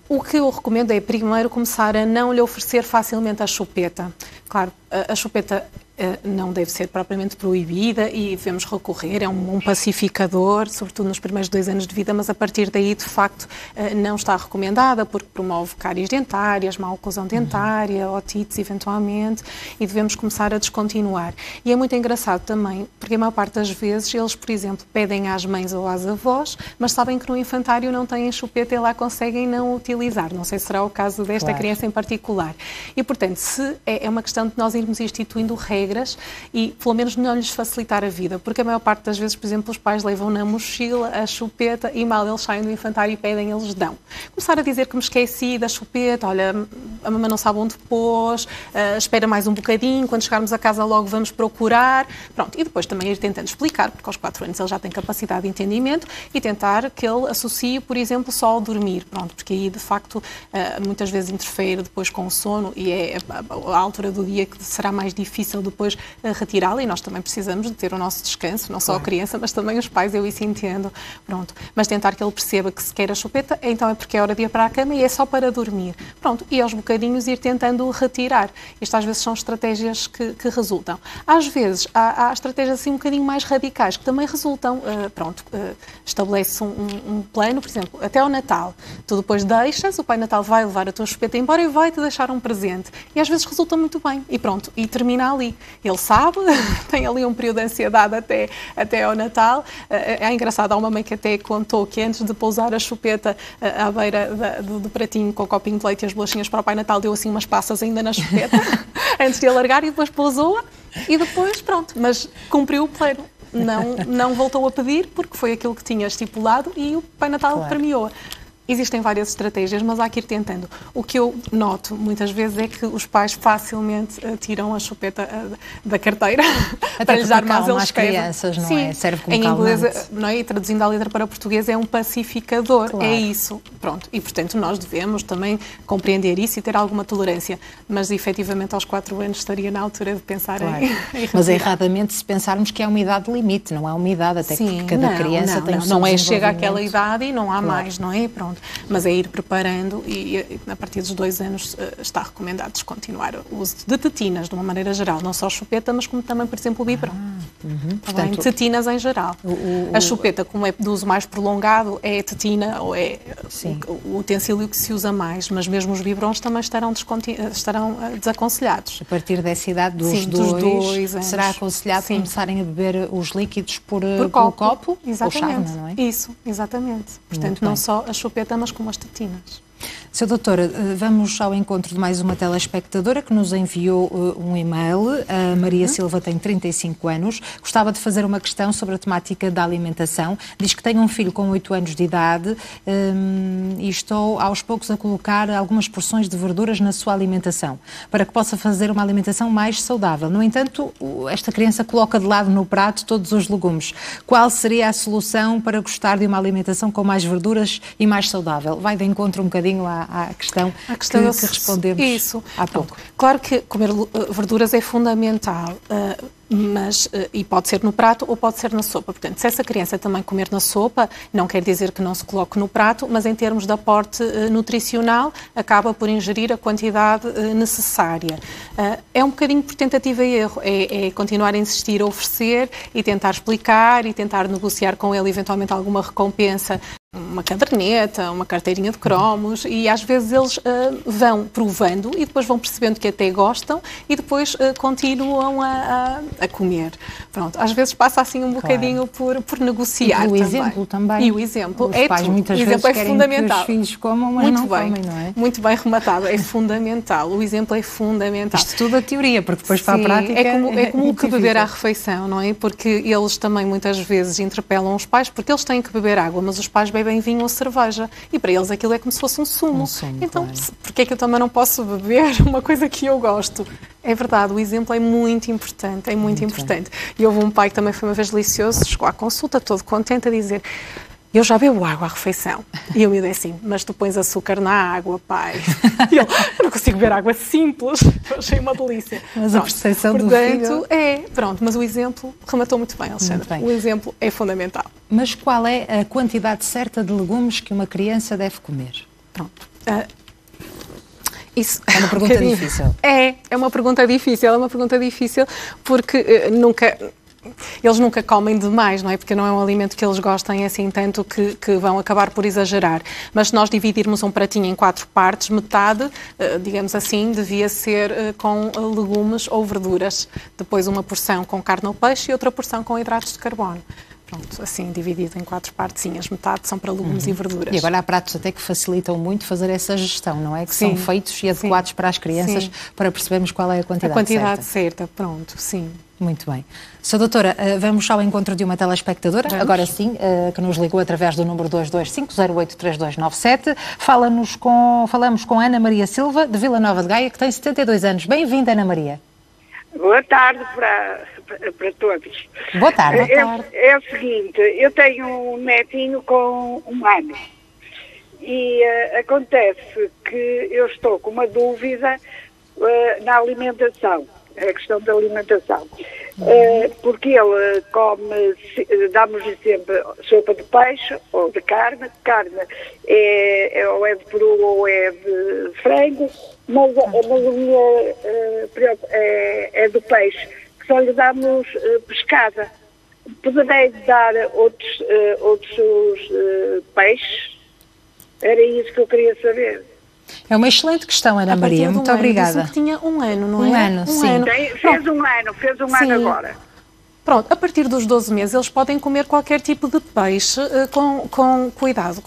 O que eu recomendo é, primeiro, começar a não lhe oferecer facilmente a chupeta. Claro, a chupeta não deve ser propriamente proibida e devemos recorrer, é um pacificador, sobretudo nos primeiros 2 anos de vida, mas a partir daí, de facto, não está recomendada porque promove cáries dentárias, má oclusão dentária, otites, eventualmente, e devemos começar a descontinuar. E é muito engraçado também, porque a maior parte das vezes eles, por exemplo, pedem às mães ou às avós, mas sabem que no infantário não têm chupeta e lá conseguem não utilizar. Não sei se será o caso desta criança em particular. E, portanto, se é uma questão de nós irmos instituindo regras e, pelo menos, não lhes facilitar a vida, porque a maior parte das vezes, por exemplo, os pais levam na mochila a chupeta e mal eles saem do infantário e pedem, eles dão. Começar a dizer que me esqueci da chupeta, olha, a mamãe não sabe onde pôs, espera mais um bocadinho, quando chegarmos a casa logo vamos procurar, pronto. E depois também ir tentando explicar, porque aos 4 anos ele já tem capacidade de entendimento e tentar que ele associe, por exemplo, só ao dormir, pronto, porque aí, de facto, muitas vezes interfere depois com o sono e é a altura do dia que será mais difícil depois retirá-la, e nós também precisamos de ter o nosso descanso, não só a criança, mas também os pais, eu isso entendo, pronto. Mas tentar que ele perceba que se quer a chupeta, então é porque é hora de ir para a cama e é só para dormir, pronto, e aos bocadinhos ir tentando retirar. Isto às vezes são estratégias que resultam. Às vezes há estratégias assim um bocadinho mais radicais que também resultam, estabelece um plano, por exemplo, até ao Natal, tu depois deixas, o Pai Natal vai levar a tua chupeta embora e vai-te deixar um presente, e às vezes resulta muito bem, e pronto, e termina ali. Ele sabe, tem ali um período de ansiedade até ao Natal. É engraçado, há uma mãe que até contou que antes de pousar a chupeta à beira do pratinho com o copinho de leite e as bolachinhas para o Pai Natal, deu assim umas passas ainda na chupeta, antes de alargar, e depois pousou-a e depois, pronto, mas cumpriu o plano. Não voltou a pedir porque foi aquilo que tinha estipulado e o Pai Natal premiou-a. Existem várias estratégias, mas há que ir tentando. O que eu noto muitas vezes é que os pais facilmente tiram a chupeta da carteira para lhes dar mais eles crianças, não é? Serve como em inglês, não é? E traduzindo a letra para português, é um pacificador. Claro. É isso. Pronto. E, portanto, nós devemos também compreender isso e ter alguma tolerância. Mas, efetivamente, aos 4 anos estaria na altura de pensar em Mas erradamente se pensarmos que é uma idade limite, não é uma idade, até porque cada criança tem o seu não é chega àquela idade e não há mais, não é? Pronto. Mas é ir preparando e a partir dos 2 anos está recomendado descontinuar o uso de tetinas, de uma maneira geral, não só chupeta, mas como também, por exemplo, o biberon. Portanto, tetinas em geral. A chupeta, como é de uso mais prolongado, é a tetina ou é o utensílio que se usa mais, mas mesmo os biberons também estarão desaconselhados. A partir dessa idade dos 2 anos, será aconselhado começarem a beber os líquidos por copo? Exatamente. Ou chávena, não é? Isso, exatamente. Portanto, não só a chupeta, mas como as tetinas. Sr. Doutora, vamos ao encontro de mais uma telespectadora que nos enviou um e-mail. A Maria Silva tem 35 anos, gostava de fazer uma questão sobre a temática da alimentação. Diz que tem um filho com 8 anos de idade e estou aos poucos a colocar algumas porções de verduras na sua alimentação, para que possa fazer uma alimentação mais saudável. No entanto, esta criança coloca de lado no prato todos os legumes. Qual seria a solução para gostar de uma alimentação com mais verduras e mais saudável? Vai de encontro um bocadinho à questão que respondemos há pouco. Claro que comer verduras é fundamental, e pode ser no prato ou pode ser na sopa. Portanto, se essa criança também comer na sopa, não quer dizer que não se coloque no prato, mas em termos de aporte nutricional, acaba por ingerir a quantidade necessária. É um bocadinho por tentativa e erro, é continuar a insistir, a oferecer e tentar explicar e tentar negociar com ele eventualmente alguma recompensa, uma caderneta, uma carteirinha de cromos, e às vezes eles vão provando e depois vão percebendo que até gostam e depois continuam a comer. Pronto, às vezes passa assim um bocadinho por negociar. E o exemplo também. E o exemplo os pais muitas vezes é fundamental. Que os filhos comam, mas não comem, não é? Muito bem rematado, é fundamental. O exemplo é fundamental. Isto tudo a teoria, porque depois para a prática é como que beber à refeição, não é? Porque eles também muitas vezes interpelam os pais, porque eles têm que beber água, mas os pais bebem vinho ou cerveja. E para eles aquilo é como se fosse um sumo. Então, claro. Porque é que eu também não posso beber uma coisa que eu gosto? É verdade, o exemplo é muito importante, muito importante. E houve um pai que também foi uma vez delicioso, chegou à consulta todo contente a dizer: eu já bebo água à refeição. E eu me disse assim: mas tu pões açúcar na água, pai. E ele: eu não consigo beber água simples. Eu achei uma delícia. Mas a percepção do filho... Pronto, mas o exemplo rematou muito bem, Alexandre. Muito bem. O exemplo é fundamental. Mas qual é a quantidade certa de legumes que uma criança deve comer? Pronto. Isso é uma pergunta difícil. É uma pergunta difícil, porque eles nunca comem demais, não é? Porque não é um alimento que eles gostem assim tanto que vão acabar por exagerar. Mas se nós dividirmos um pratinho em 4 partes, metade, digamos assim, devia ser com legumes ou verduras. Depois uma porção com carne ou peixe e outra porção com hidratos de carbono. Pronto, assim, dividido em 4 partezinhas. Metade são para legumes e verduras. E agora há pratos até que facilitam muito fazer essa gestão, não é? Que são feitos e adequados para as crianças para percebermos qual é a quantidade certa. A quantidade certa, pronto, sim. Muito bem. Sra. Doutora, vamos ao encontro de uma telespectadora, agora sim, que nos ligou através do número 225083297. Falamos com Ana Maria Silva, de Vila Nova de Gaia, que tem 72 anos. Bem-vinda, Ana Maria. Boa tarde para todos. Boa tarde. É o seguinte, eu tenho um netinho com 1 ano e acontece que eu estou com uma dúvida na alimentação, a questão da alimentação, porque ele come, damos-lhe sempre sopa de peixe ou de carne ou é de peru ou é de frango, mas a minha é do peixe, que só lhe damos pescada. Poderei dar outros peixes? Era isso que eu queria saber. É uma excelente questão, Ana Maria. Muito obrigada. Disse-me que tinha 1 ano, não é? 1 ano, sim. Fez um ano agora. Pronto, a partir dos 12 meses eles podem comer qualquer tipo de peixe com cuidado,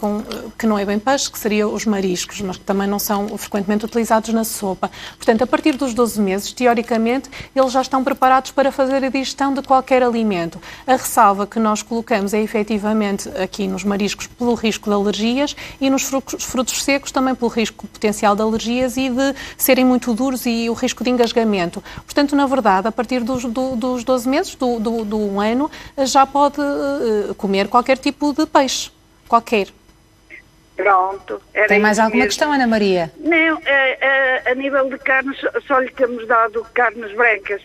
que não é bem peixe, que seriam os mariscos, mas que também não são frequentemente utilizados na sopa. Portanto, a partir dos 12 meses, teoricamente, eles já estão preparados para fazer a digestão de qualquer alimento. A ressalva que nós colocamos é efetivamente aqui nos mariscos pelo risco de alergias e nos frutos secos também pelo risco potencial de alergias e de serem muito duros e o risco de engasgamento. Portanto, na verdade, a partir dos 12 meses, do 1 ano, já pode comer qualquer tipo de peixe. Qualquer. Pronto. Tem mais alguma questão, Ana Maria? Não, a nível de carnes, só lhe temos dado carnes brancas.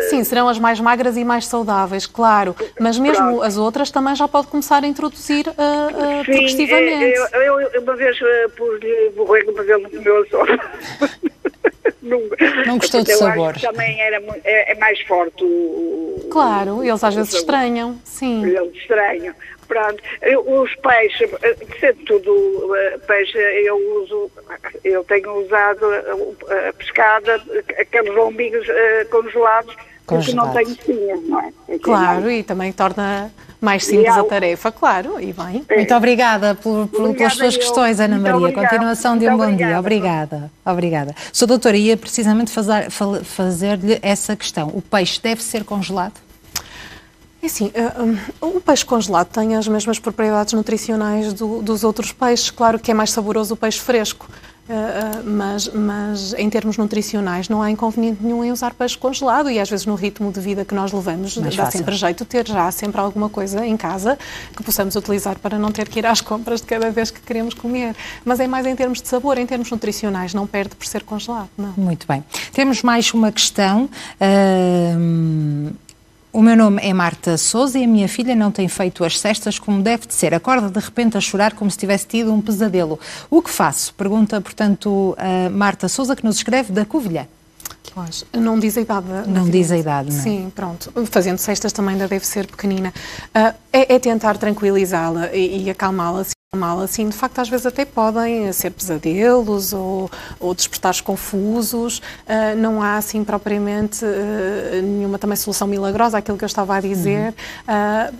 Sim, serão as mais magras e mais saudáveis, claro. Mas mesmo Pronto. As outras também já pode começar a introduzir progressivamente. Eu uma vez pus-lhe borrego, mas ele não comeu a sopa. Não gostou de sabor. Também é mais forte Claro, eles às vezes estranham, sim. Eles estranham. Pronto, os peixes, sendo tudo peixe, eu tenho usado a pescada, aqueles lombinhos congelados, porque não tenho espinhas, não é? Claro, e também torna mais simples a tarefa, claro, e bem. Muito obrigada pelas suas questões, Ana Maria. Obrigada. Continuação de um bom dia. Obrigada. Sra. Doutora, ia precisamente fazer-lhe essa questão. O peixe deve ser congelado? É assim, o peixe congelado tem as mesmas propriedades nutricionais dos outros peixes. Claro que é mais saboroso o peixe fresco, mas em termos nutricionais não há inconveniente nenhum em usar peixe congelado e às vezes no ritmo de vida que nós levamos dá sempre jeito ter já sempre alguma coisa em casa que possamos utilizar para não ter que ir às compras de cada vez que queremos comer. Mas é mais em termos de sabor, em termos nutricionais, não perde por ser congelado, não. Muito bem. Temos mais uma questão. O meu nome é Marta Sousa e a minha filha não tem feito as cestas como deve de ser. Acorda de repente a chorar como se tivesse tido um pesadelo. O que faço? Pergunta, portanto, a Marta Sousa, que nos escreve da Covilhã. Pois, não diz a idade. Não diz a idade, não é? Sim, pronto. Fazendo cestas também ainda deve ser pequenina. É tentar tranquilizá-la e acalmá-la. Assim, de facto, às vezes até podem ser pesadelos ou despertares confusos. Não há, assim, propriamente nenhuma também solução milagrosa, aquilo que eu estava a dizer.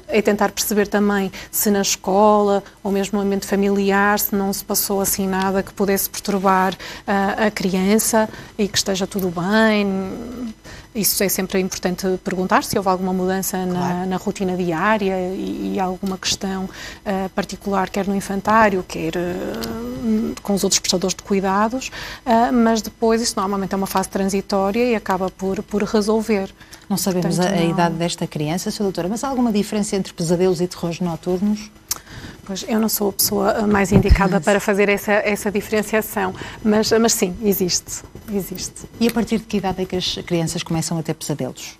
É tentar perceber também se na escola ou mesmo no ambiente familiar, se não se passou assim nada que pudesse perturbar a criança e que esteja tudo bem. Isso é sempre importante perguntar se houve alguma mudança na rotina diária e alguma questão particular, quer no infantário, quer com os outros prestadores de cuidados, mas depois isso normalmente é uma fase transitória e acaba por resolver. Não sabemos a idade desta criança, Sra. Doutora, mas há alguma diferença entre pesadelos e terrores noturnos? Pois, eu não sou a pessoa mais indicada para fazer essa diferenciação, mas sim, existe. E a partir de que idade é que as crianças começam a ter pesadelos?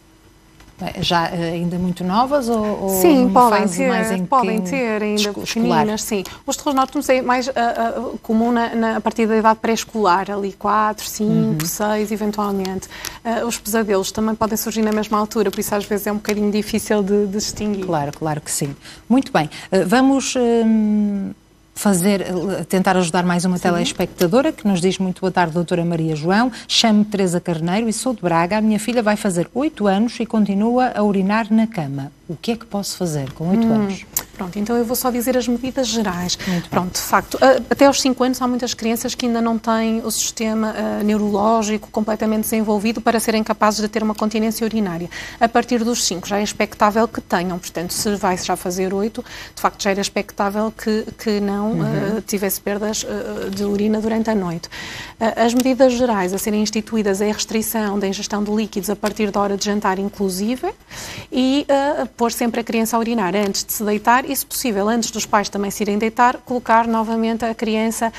Já ainda muito novas ou sim, numa fase mais em podem ter ainda pequeninas, sim. Os terrores noturnos é mais comum a partir da idade pré-escolar, ali 4, 5, 6, eventualmente. Os pesadelos também podem surgir na mesma altura, por isso às vezes é um bocadinho difícil de distinguir. Claro que sim. Muito bem. Vamos tentar ajudar mais uma telespectadora que nos diz: muito boa tarde, doutora Maria João, chamo-me Teresa Carneiro e sou de Braga. A minha filha vai fazer 8 anos e continua a urinar na cama. O que é que posso fazer com 8 anos? Pronto, então eu vou só dizer as medidas gerais. Pronto, de facto, até aos 5 anos há muitas crianças que ainda não têm o sistema neurológico completamente desenvolvido para serem capazes de ter uma continência urinária. A partir dos 5 já é expectável que tenham, portanto, se vai já fazer 8, de facto já era expectável que não tivesse perdas de urina durante a noite. As medidas gerais a serem instituídas é a restrição da ingestão de líquidos a partir da hora de jantar inclusive e pôr sempre a criança a urinar antes de se deitar e, se possível, antes dos pais também se irem deitar, colocar novamente a criança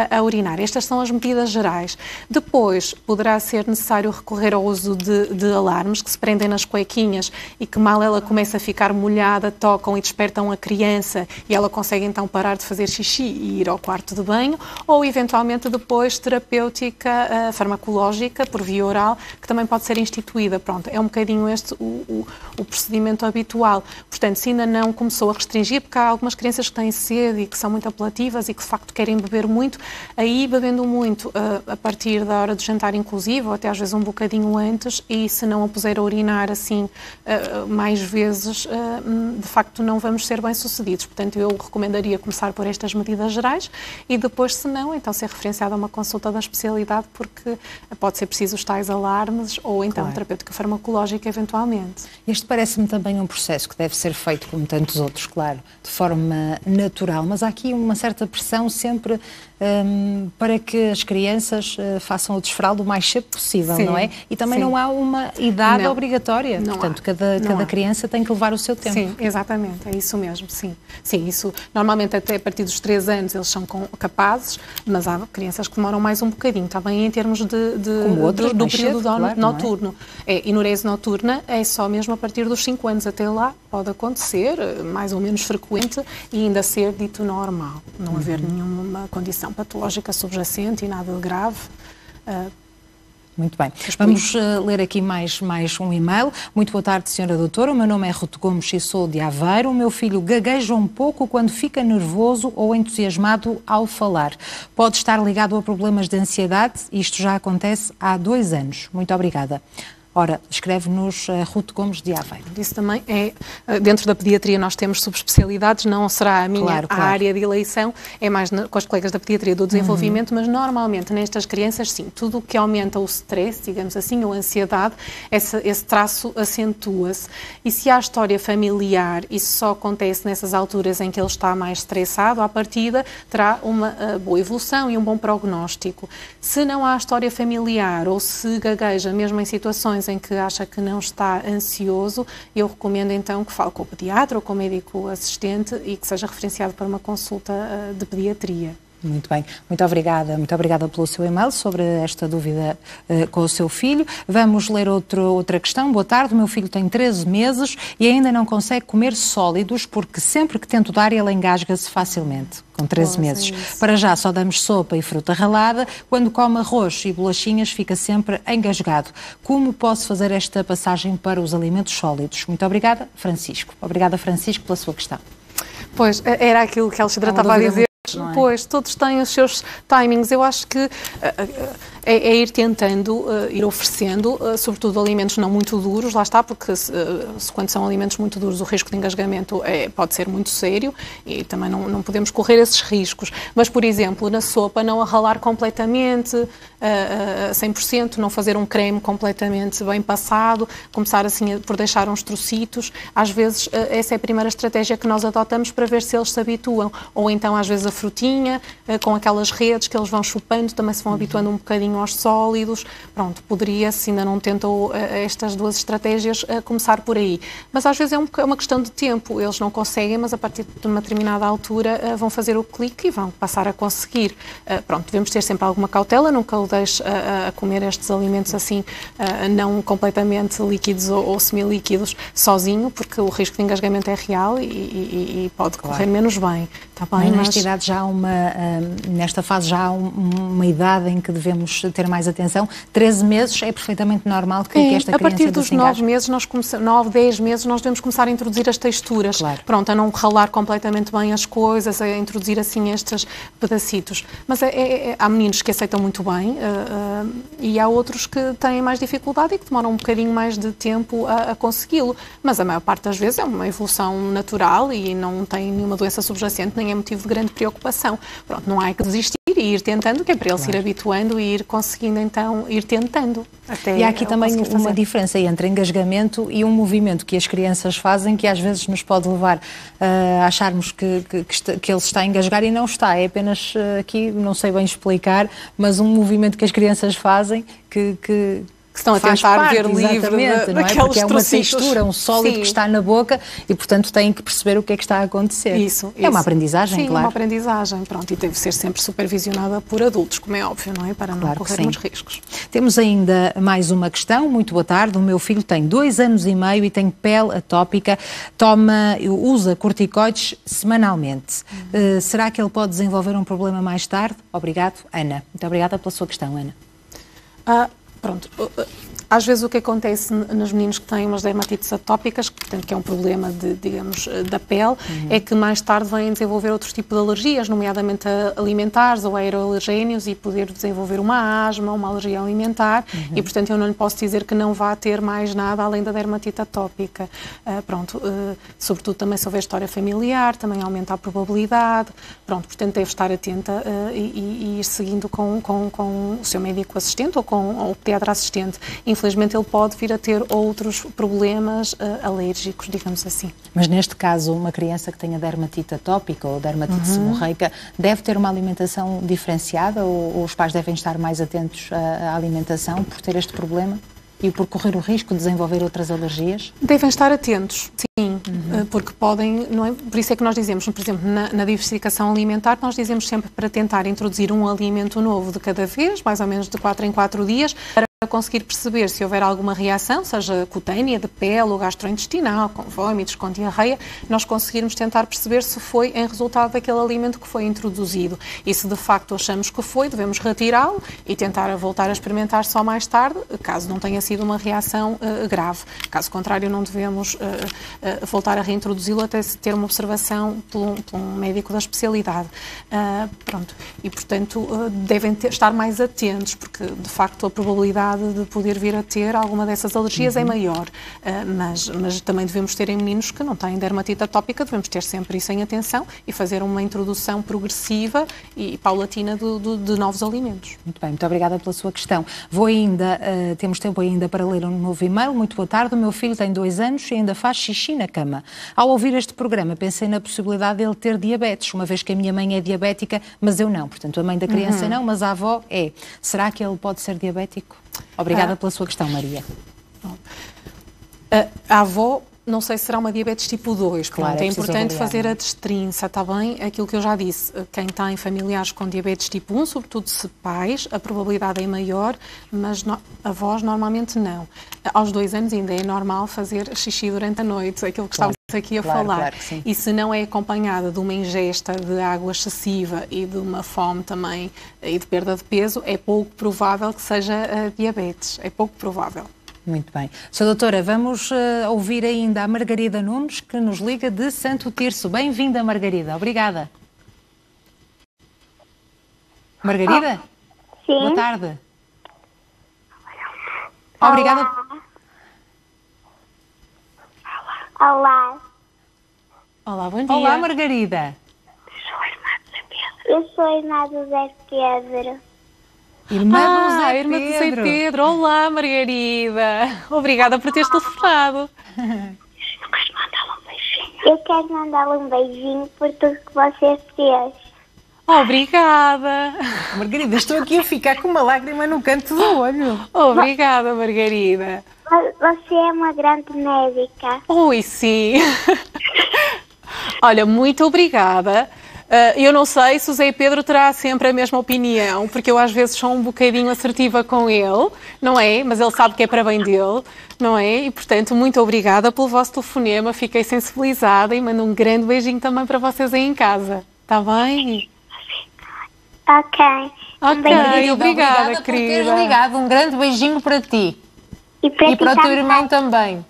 a urinar. Estas são as medidas gerais. Depois, poderá ser necessário recorrer ao uso de alarmes que se prendem nas cuequinhas e que, mal ela começa a ficar molhada, tocam e despertam a criança e ela consegue então parar de fazer xixi e ir ao quarto de banho, ou eventualmente depois terapêutica farmacológica por via oral, que também pode ser instituída. Pronto, é um bocadinho este o procedimento habitual. Portanto, se ainda não começou a restringir, porque há algumas crianças que têm sede e que são muito apelativas e que de facto querem beber muito, aí bebendo muito a partir da hora do jantar inclusive, ou até às vezes um bocadinho antes, e se não a puser a urinar assim mais vezes, de facto não vamos ser bem sucedidos. Portanto, eu recomendaria começar por estas medidas gerais e depois, se não, então ser referenciada a uma consulta da especialidade, porque pode ser preciso os tais alarmes ou então terapêutica farmacológica eventualmente. Este parece-me também um processo que deve ser feito, como tantos outros, claro, de forma natural, mas há aqui uma certa pressão sempre para que as crianças façam o desfraldo o mais cedo possível, não é? E também não há uma idade obrigatória, portanto, cada criança tem que levar o seu tempo. Sim, exatamente, é isso mesmo, sim. Sim, isso, normalmente até a partir dos 3 anos eles são capazes, mas há crianças que demoram mais um bocadinho, também em termos do período cedo, claro, noturno. Enurese noturna é só mesmo a partir dos 5 anos, até lá pode acontecer, mais ou menos frequente, e ainda ser dito normal, não haver nenhuma condição patológica subjacente e nada de grave. Muito bem. Vamos ler aqui mais um e-mail. Muito boa tarde, senhora doutora. O meu nome é Ruth Gomes e sou de Aveiro. O meu filho gagueja um pouco quando fica nervoso ou entusiasmado ao falar. Pode estar ligado a problemas de ansiedade. Isto já acontece há 2 anos. Muito obrigada. Ora, escreve-nos Ruth Gomes de Aveiro. Isso também é, dentro da pediatria nós temos subespecialidades, não será a minha área de eleição, é mais com os colegas da pediatria do desenvolvimento, mas normalmente nestas crianças, sim, tudo o que aumenta o stress, digamos assim, ou a ansiedade, esse traço acentua-se. E se há história familiar, isso só acontece nessas alturas em que ele está mais estressado, à partida terá uma boa evolução e um bom prognóstico. Se não há história familiar ou se gagueja mesmo em situações em que acha que não está ansioso, eu recomendo então que fale com o pediatra ou com o médico assistente e que seja referenciado para uma consulta de pediatria. Muito bem, muito obrigada pelo seu e-mail sobre esta dúvida com o seu filho. Vamos ler outra questão. Boa tarde, o meu filho tem 13 meses e ainda não consegue comer sólidos porque sempre que tento dar ele engasga-se facilmente, com 13 meses. Para já só damos sopa e fruta ralada, quando come arroz e bolachinhas fica sempre engasgado. Como posso fazer esta passagem para os alimentos sólidos? Muito obrigada, Francisco. Obrigada, Francisco, pela sua questão. Pois, era aquilo que a Alexandra estava a dizer. Pois, todos têm os seus timings. Eu acho que é ir tentando, ir oferecendo, sobretudo alimentos não muito duros, lá está, porque quando são alimentos muito duros o risco de engasgamento pode ser muito sério e também não podemos correr esses riscos. Mas, por exemplo, na sopa não a ralar completamente, a 100%, não fazer um creme completamente bem passado, começar assim por deixar uns trocitos. Às vezes essa é a primeira estratégia que nós adotamos para ver se eles se habituam. Ou então às vezes a frutinha, com aquelas redes que eles vão chupando, também se vão habituando um bocadinho aos sólidos. Pronto, poderia, se ainda não tentou estas duas estratégias, começar por aí. Mas às vezes é uma questão de tempo, eles não conseguem, mas a partir de uma determinada altura vão fazer o clique e vão passar a conseguir. Pronto, devemos ter sempre alguma cautela, nunca o deixe a comer estes alimentos assim, não completamente líquidos ou semi-líquidos sozinho, porque o risco de engasgamento é real e pode correr menos bem. Tá bem, mas nesta idade já há nesta fase já há uma idade em que devemos ter mais atenção. 13 meses é perfeitamente normal que esta criança... A partir dos 9 meses, 9, 10 meses, nós devemos começar a introduzir as texturas. Claro. Pronto, a não ralar completamente bem as coisas, a introduzir assim estes pedacitos. Mas há meninos que aceitam muito bem e há outros que têm mais dificuldade e que demoram um bocadinho mais de tempo a consegui-lo. Mas a maior parte das vezes é uma evolução natural e não tem nenhuma doença subjacente, nem é motivo de grande preocupação. Pronto, não há que desistir e ir tentando, que é para ele se ir habituando e ir conseguindo então ir tentando. E há aqui também uma diferença entre engasgamento e um movimento que as crianças fazem que às vezes nos pode levar a acharmos que ele está a engasgar e não está. É apenas aqui, não sei bem explicar, mas um movimento que as crianças fazem que estão a tentar ver livre não é? Porque é uma textura, um sólido que está na boca e, portanto, têm que perceber o que é que está a acontecer. Isso. É uma aprendizagem, sim, claro. Sim, uma aprendizagem, pronto, e deve ser sempre supervisionada por adultos, como é óbvio, não é? Para não corrermos riscos. Temos ainda mais uma questão. Muito boa tarde. O meu filho tem 2 anos e meio e tem pele atópica, usa corticoides semanalmente. Será que ele pode desenvolver um problema mais tarde? Obrigado, Ana. Muito obrigada pela sua questão, Ana. Pronto, às vezes o que acontece nos meninos que têm umas dermatites atópicas, portanto, que é um problema da pele, é que mais tarde vêm desenvolver outros tipos de alergias, nomeadamente alimentares ou aeroalergénios, e poder desenvolver uma asma, uma alergia alimentar, e portanto eu não lhe posso dizer que não vá ter mais nada além da dermatite atópica. Sobretudo também se houver história familiar, também aumenta a probabilidade, portanto deve estar atenta e ir seguindo com o seu médico assistente ou com o pediatra assistente. Infelizmente ele pode vir a ter outros problemas alérgicos, digamos assim. Mas neste caso, uma criança que tenha dermatite atópica ou dermatite seborreica deve ter uma alimentação diferenciada ou os pais devem estar mais atentos à alimentação por ter este problema e por correr o risco de desenvolver outras alergias? Devem estar atentos, sim, porque podem, não é? Por isso é que nós dizemos, por exemplo, na diversificação alimentar, nós dizemos sempre para tentar introduzir um alimento novo de cada vez, mais ou menos de 4 em 4 dias, para conseguir perceber se houver alguma reação, seja cutânea, de pele ou gastrointestinal, com vômitos, com diarreia, nós conseguirmos tentar perceber se foi em resultado daquele alimento que foi introduzido. E se de facto achamos que foi, devemos retirá-lo e tentar voltar a experimentar só mais tarde, caso não tenha sido uma reação grave. Caso contrário, não devemos voltar a reintroduzi-lo até ter uma observação por um médico da especialidade. E portanto devem estar mais atentos, porque de facto a probabilidade de poder vir a ter alguma dessas alergias é maior, mas também devemos ter em meninos que não têm dermatite atópica, devemos ter sempre isso em atenção e fazer uma introdução progressiva e paulatina de novos alimentos. Muito bem, muito obrigada pela sua questão. Temos tempo ainda para ler um novo e-mail. Muito boa tarde, o meu filho tem 2 anos e ainda faz xixi na cama. Ao ouvir este programa pensei na possibilidade de ele ter diabetes, uma vez que a minha mãe é diabética, mas eu não. Portanto, a mãe da criança não, mas a avó é. Será que ele pode ser diabético? Obrigada pela sua questão, Maria. A avó, não sei se será uma diabetes tipo 2. Claro, é importante fazer a destrinça, está bem? Aquilo que eu já disse, quem tem familiares com diabetes tipo 1, sobretudo se pais, a probabilidade é maior, mas avós normalmente não. Aos 2 anos ainda é normal fazer xixi durante a noite, aquilo que estávamos aqui a falar. Claro, e se não é acompanhada de uma ingesta de água excessiva e de uma fome também e de perda de peso, é pouco provável que seja diabetes. É pouco provável. Muito bem. Sra. Doutora, vamos ouvir ainda a Margarida Nunes, que nos liga de Santo Tirso. Bem-vinda, Margarida. Obrigada. Margarida? Sim. Boa tarde. Obrigada. Olá. Olá, bom dia. Olá, Margarida. Eu sou a irmã do Zé Pedro. Irmã do Zé irmã do Zé Pedro. Olá, Margarida. Obrigada por teres telefonado. Eu quero mandar um beijinho por tudo que você fez. Obrigada. Margarida, estou aqui a ficar com uma lágrima no canto do olho. Obrigada, Margarida. Você é uma grande médica. Ui, sim. Olha, muito obrigada. Eu não sei se o Zé Pedro terá sempre a mesma opinião, porque eu às vezes sou um bocadinho assertiva com ele, não é? Mas ele sabe que é para bem dele, não é? E, portanto, muito obrigada pelo vosso telefonema. Fiquei sensibilizada e mando um grande beijinho também para vocês aí em casa. Está bem? Ok. Ok, obrigada, por teres querida. ligado. Um grande beijinho para ti. E para, E para o teu irmão também.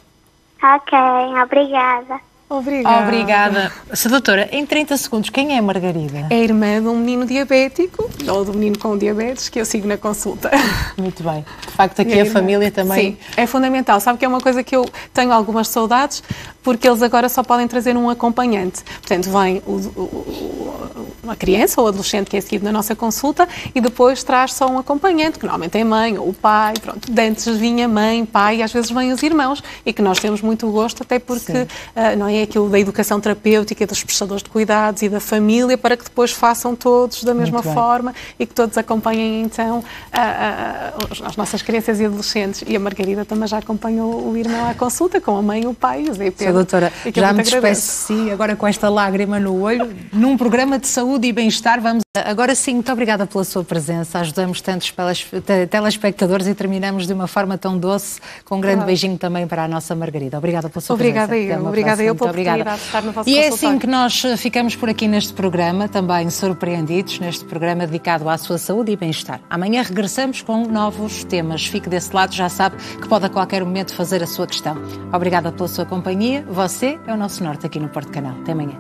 Ok, obrigada. Obrigada. Doutora, em 30 segundos, quem é a Margarida? É irmã de um menino diabético, ou de um menino com diabetes, que eu sigo na consulta. Muito bem. De facto, aqui a família também... Sim, é fundamental. Sabe que é uma coisa que eu tenho algumas saudades, porque eles agora só podem trazer um acompanhante. Portanto, vem uma criança ou adolescente que é seguido na nossa consulta e depois traz só um acompanhante, que normalmente é mãe ou o pai. Pronto, de antes vinha mãe, pai e às vezes vêm os irmãos, e que nós temos muito gosto, até porque não é aquilo da educação terapêutica, dos prestadores de cuidados e da família, para que depois façam todos da mesma forma e que todos acompanhem então as nossas crianças e adolescentes. E a Margarida também já acompanhou o irmão à consulta, com a mãe, o pai e o Zé Pedro. Doutora, já me despeço de si, agora com esta lágrima no olho, num programa de saúde e bem-estar. Vamos agora sim, muito obrigada pela sua presença. Ajudamos tantos telespectadores e terminamos de uma forma tão doce, com um grande beijinho também para a nossa Margarida. Obrigada pela sua presença. Obrigada eu pela oportunidade de estar no vosso consultório. E é assim que nós ficamos por aqui neste programa, também surpreendidos, neste programa dedicado à sua saúde e bem-estar. Amanhã regressamos com novos temas. Fique desse lado, já sabe que pode a qualquer momento fazer a sua questão. Obrigada pela sua companhia. Você é o nosso norte aqui no Porto Canal. Até amanhã.